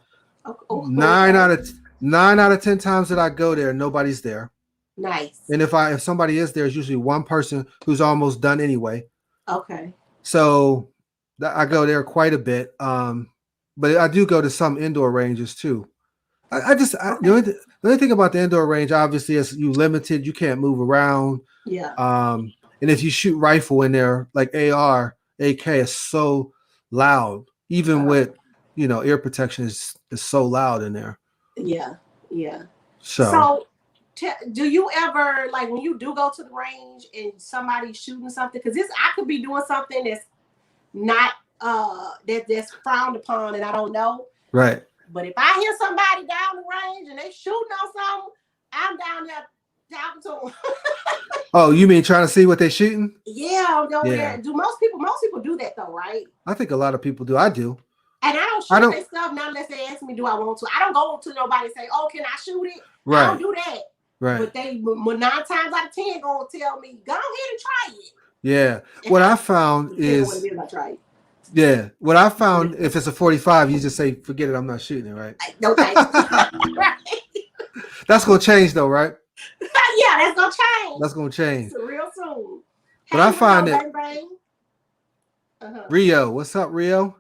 Okay. 9 out of 10 times that I go there, nobody's there. Nice. And if somebody is there, it's usually one person who's almost done anyway. Okay. So I go there quite a bit, but I do go to some indoor ranges too. The only thing about the indoor range, obviously, is you limited. You can't move around. Yeah. And if you shoot rifle in there, like AR, AK is so loud. Even with ear protection is so loud in there. Yeah. So do you ever, like, when you do go to the range and somebody's shooting something? Because I could be doing something that's not that's frowned upon and I don't know. Right. But if I hear somebody down the range and they shooting on something, I'm down there talking to them. Oh, you mean trying to see what they're shooting? Yeah, I'm going there. Do most people do that though, right? I think a lot of people do. I do. And I don't shoot their stuff not unless they ask me, do I want to? I don't go to nobody and say, oh, can I shoot it? Right. I don't do that. Right. But they 9 times out of 10 gonna tell me, go ahead and try it. Yeah. What I found is, what I found, if it's a 45, you just say, forget it, I'm not shooting it, right? Okay. Right. That's going to change though, right? Yeah, that's going to change. That's going to change. Real soon. But I find that, Rio, what's up, Rio?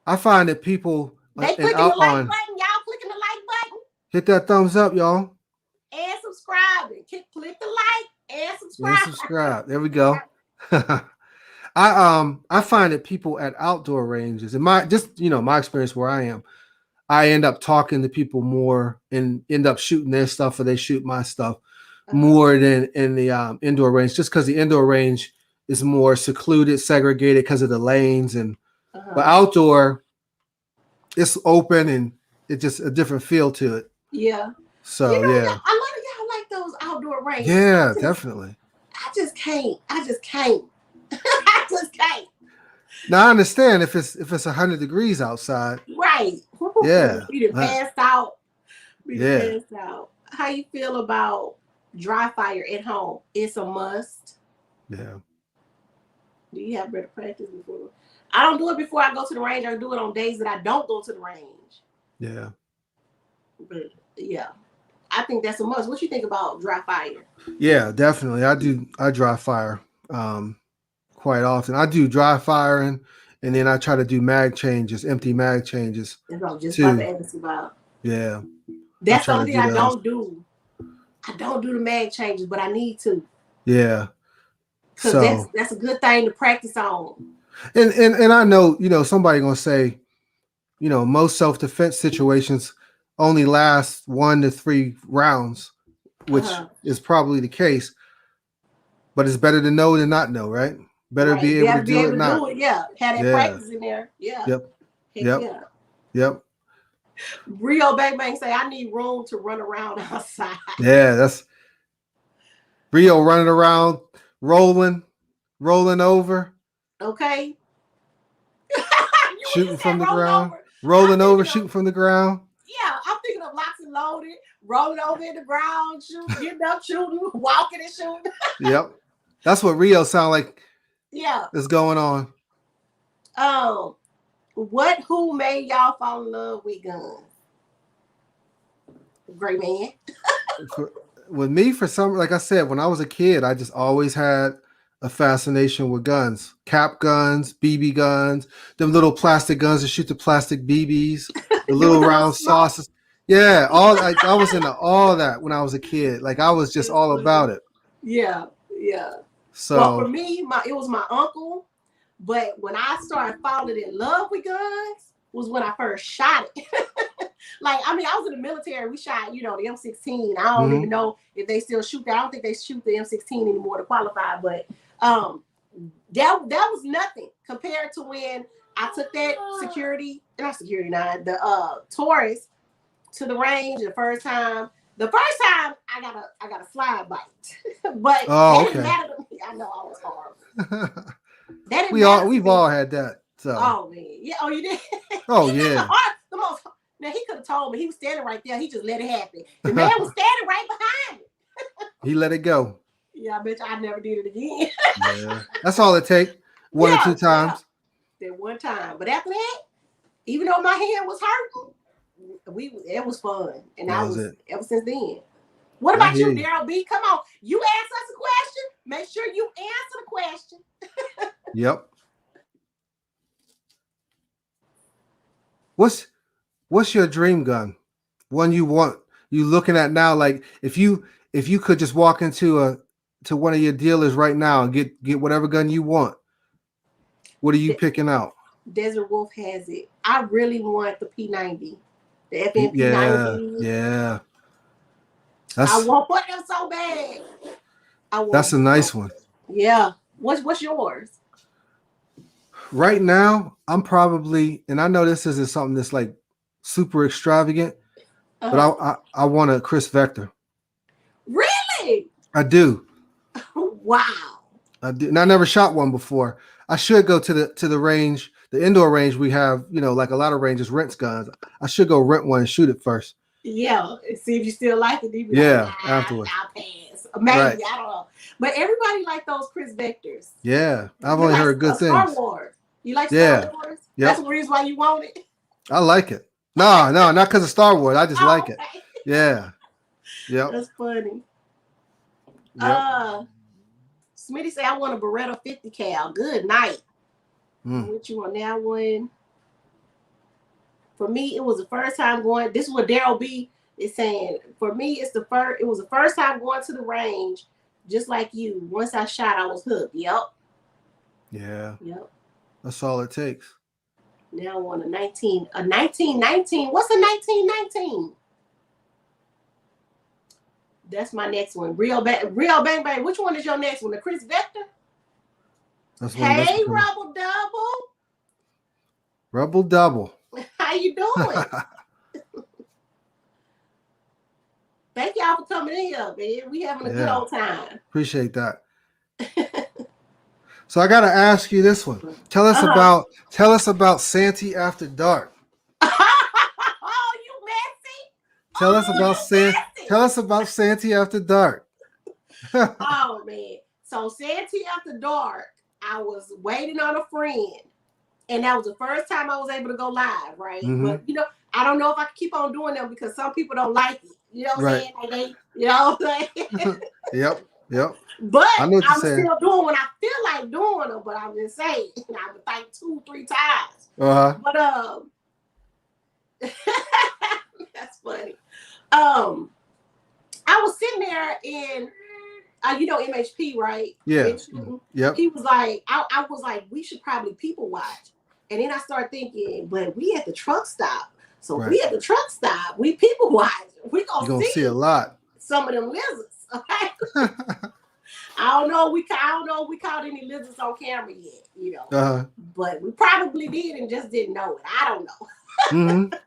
I find that people, they clicking the like button, y'all clicking the like button. Hit that thumbs up, y'all. And subscribe. Click the like and subscribe. There we go. I find that people at outdoor ranges, and my experience where I am, I end up talking to people more and end up shooting their stuff, or they shoot my stuff more than in the indoor range, just because the indoor range is more secluded, segregated because of the lanes, and but outdoor, it's open and it's just a different feel to it. Yeah. So I love y'all like those outdoor ranges. Yeah, definitely. I just can't. I just can't. Now I understand if it's 100 degrees outside. Right. Yeah. Be passed out. Passed out. How you feel about dry fire at home? It's a must. Yeah. Do you have better practice before? I don't do it before I go to the range. I do it on days that I don't go to the range. Yeah. But yeah, I think that's a must. What you think about dry fire? Yeah, definitely. I dry fire quite often. I do dry firing, and then I try to do mag changes, empty mag changes. That's what I was just about to ask about. Yeah. That's something I don't do. I don't do the mag changes, but I need to. Yeah. Because that's a good thing to practice on. And I know, somebody gonna say, most self-defense situations only last 1 to 3 rounds, which is probably the case. But it's better to know than not know, right? Better be able to do it not. Yeah. Have that practice in there. Yeah. Yep. Rio Bang Bang say, I need room to run around outside. Yeah, that's Rio running around, rolling over. Okay. Shooting from the ground, rolling over, shooting from the ground. Yeah, I'm thinking of Locks and Loaded, rolling over in the ground, shooting, getting up, shooting, walking and shooting. Yep. That's what Rio sound like. Yeah. Is going on. Who made y'all fall in love with guns? Greyman. With me, for some, like I said, when I was a kid, I just always had a fascination with guns. Cap guns, BB guns, them little plastic guns that shoot the plastic BBs, the little round saucers. Yeah, I was into all that when I was a kid. Like I was just all about it. Yeah, yeah. So well, for me, it was my uncle. But when I started falling in love with guns was when I first shot it. Like, I mean, I was in the military. We shot, the M16. I don't even know if they still shoot that. I don't think they shoot the M16 anymore to qualify. But that was nothing compared to when I took that the Taurus to the range the first time. The first time I got a slide bite, but that didn't matter to me. I know I was horrible. We've all had that. So. Oh man, yeah. Oh, you did. Oh yeah. The most. Now he could have told me. He was standing right there. He just let it happen. The man was standing right behind me. He let it go. Yeah, I bet you I never did it again. Yeah, that's all it takes. One or two times. Yeah. That one time, but after that, even though my hand was hurting, it was fun, and that was ever since then. What about you, Daryl B? Come on, you ask us a question. Make sure you answer the question. Yep. What's your dream gun? One you want? You looking at now? Like if you could just walk into one of your dealers right now and get whatever gun you want, what are you picking out? Desert Wolf has it. I really want the P90, the FN P90. Yeah. I want them so bad. That's a nice one. Yeah. What's yours? Right now, I'm probably, and I know this isn't something that's like super extravagant, but I want a Chris Vector. Really? I do. Wow. I do. And I never shot one before. I should go to the range, the indoor range we have, like a lot of ranges rents guns. I should go rent one and shoot it first. Yeah, see if you still like it. Afterwards. I'll pass. Maybe, right. I don't know. But everybody like those Chris Vectors. Yeah, I've only heard good things. Star Wars. You like Star Wars? Yep. That's the reason why you want it? I like it. No, not because of Star Wars. I just like it. Yeah. Yep. That's funny. Yep. Smitty said, I want a Beretta 50 cal. Good night. What you want that one? For me, it was the first time going. This is what Daryl B is saying. For me, it was the first time going to the range, just like you. Once I shot, I was hooked. Yep. Yeah. Yep. That's all it takes. Now I want a 1919. What's a 1919? That's my next one. Real bang bang. Which one is your next one? The Chris Vector? Hey, Rebel Double. Rebel Double. How you doing? Thank y'all for coming in here, man. We having a good old time. Appreciate that. So I gotta ask you this one. Tell us about Santee After Dark. Oh, you messy. Tell us about Santee After Dark. Oh man. So Santee After Dark, I was waiting on a friend. And that was the first time I was able to go live, right? But I don't know if I can keep on doing them because some people don't like it. You know what I'm saying? Like Yep. But I'm still doing when I feel like doing them. But I'm just saying, I would think 2-3 times. But that's funny. I was sitting there in, MHP, right? Yeah. Yep. He was like, I was like, we should probably people watch. And then I started thinking, but we at the truck stop. So we at the truck stop, we people watch. We gonna see a lot. Some of them lizards. Okay. I don't know if we caught any lizards on camera yet, But we probably did and just didn't know it. I don't know.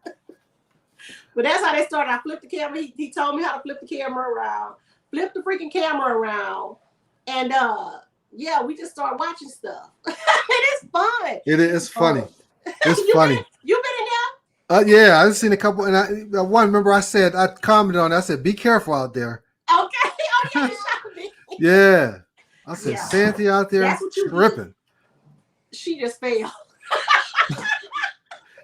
But that's how they started. I flipped the camera. He told me how to flip the camera around. Flip the freaking camera around. And Yeah, we just start watching stuff. It is fun. It is funny. It's you funny. You been in there? Yeah, I've seen a couple, and I one remember I commented on it. I said, "Be careful out there." Okay. Oh yeah, you shot me. Yeah, I said, Santee out there tripping. She just fell.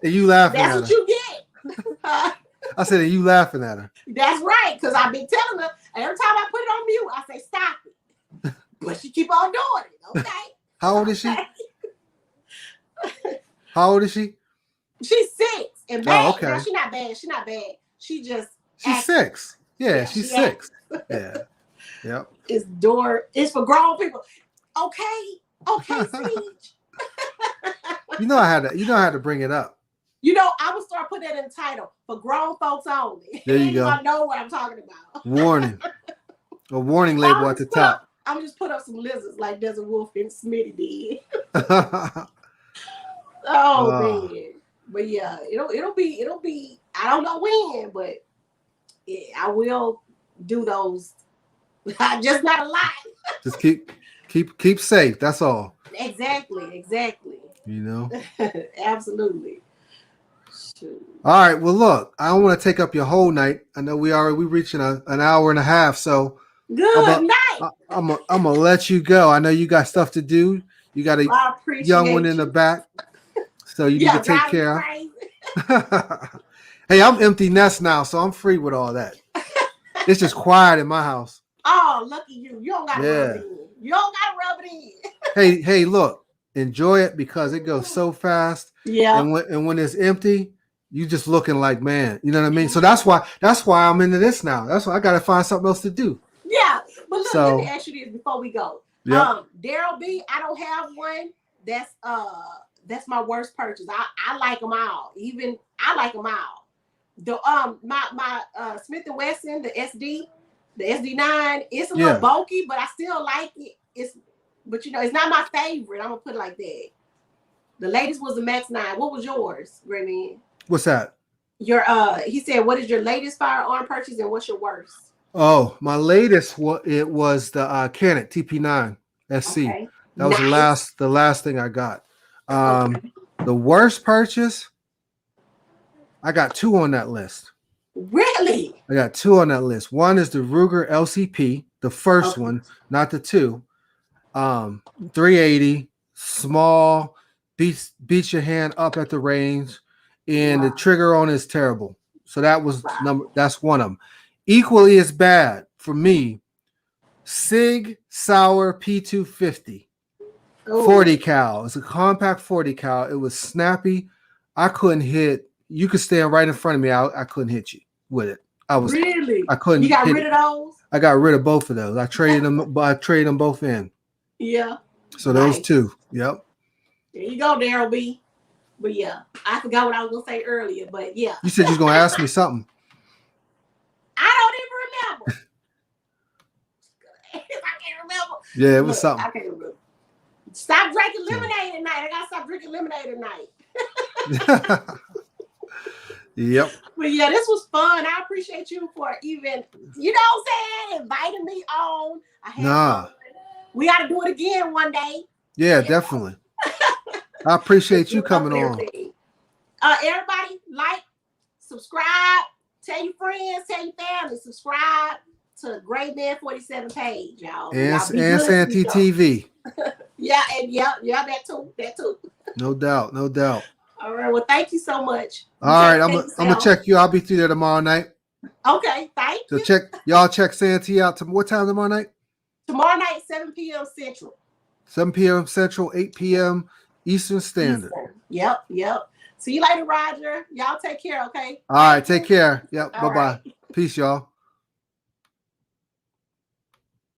And you laughing That's at what her. you get. I said, and you laughing at her. That's right, because I've been telling her every time I put it on mute, I say stop it. But she keep on doing it. Okay. How old is she? How old is she? She's 6 and bad. Oh, okay. No, she's not bad. She's not bad. She's 6. Yeah, she's 6. Yeah. Yep. It's for grown people. Okay, Siege. You know I had to bring it up. I would start putting that in the title for grown folks only. There you go. I know what I'm talking about. Warning. A warning label at the top. I'm just put up some lizards like Desert Wolf and Smitty did. Man. But yeah, it'll be I don't know when, but I will do those. Just not a lot. Just keep safe. That's all. Exactly. Absolutely. Shoot. All right. Well, look, I don't want to take up your whole night. I know we reaching an hour and a half. So good night. I'm gonna let you go. I know you got stuff to do. You got a young one in the back, so you need to take care of. Hey, I'm empty nest now, so I'm free with all that. It's just quiet in my house. Oh, lucky you! You don't gotta rub it in. You don't gotta rub it in. Hey, look, enjoy it because it goes so fast. Yeah. And when it's empty, you just looking like, man, you know what I mean? So that's why I'm into this now. That's why I gotta find something else to do. Yeah, but look, let me ask you this before we go. Yep. Daryl B, I don't have one. That's my worst purchase. I like them all. I like them all. The my Smith & Wesson, the SD9, it's a little bulky, but I still like it. But it's not my favorite. I'm gonna put it like that. The latest was the Max 9. What was yours, Greyman? What's that? He said, what is your latest firearm purchase and what's your worst? Oh, my latest it was the Canon TP9 SC. Okay. That was the last thing I got. The worst purchase, I got 2 on that list. Really? I got 2 on that list. One is the Ruger LCP, the first one, not the 2. 380, small, beats your hand up at the range, and the trigger on is terrible. So that was that's one of them. Equally as bad for me, Sig Sauer P250. 40 cal. It's a compact 40 cal. It was snappy. I couldn't hit. You could stand right in front of me. I couldn't hit you with it. Really? I couldn't. You got rid of those? I got rid of both of those. I traded them. But I traded them both in. Yeah. So those 2. Yep. There you go, Daryl B. But yeah, I forgot what I was gonna say earlier. But yeah. You said you was gonna ask me something. I don't even remember. I can't remember. Yeah, it was something. I can't remember. Stop drinking lemonade at night. I gotta stop drinking lemonade at night. Yep. But yeah, this was fun. I appreciate you for even, inviting me on. We got to do it again one day. Yeah, definitely. I appreciate you coming on. Everybody, like, subscribe, tell your friends, tell your family, subscribe to Greyman47 page, y'all. And Santee TV. Yeah, and that too. No doubt. All right, well, thank you so much. All right, I'm gonna check you. I'll be through there tomorrow night. Okay, thank you. So check Santee out. What time tomorrow night? Tomorrow night, 7 p.m. Central. 7 p.m. Central, 8 p.m. Eastern Standard. Yep. See you later, Roger. Y'all take care, okay? All right, take care. Yep, bye-bye. Right. Peace, y'all.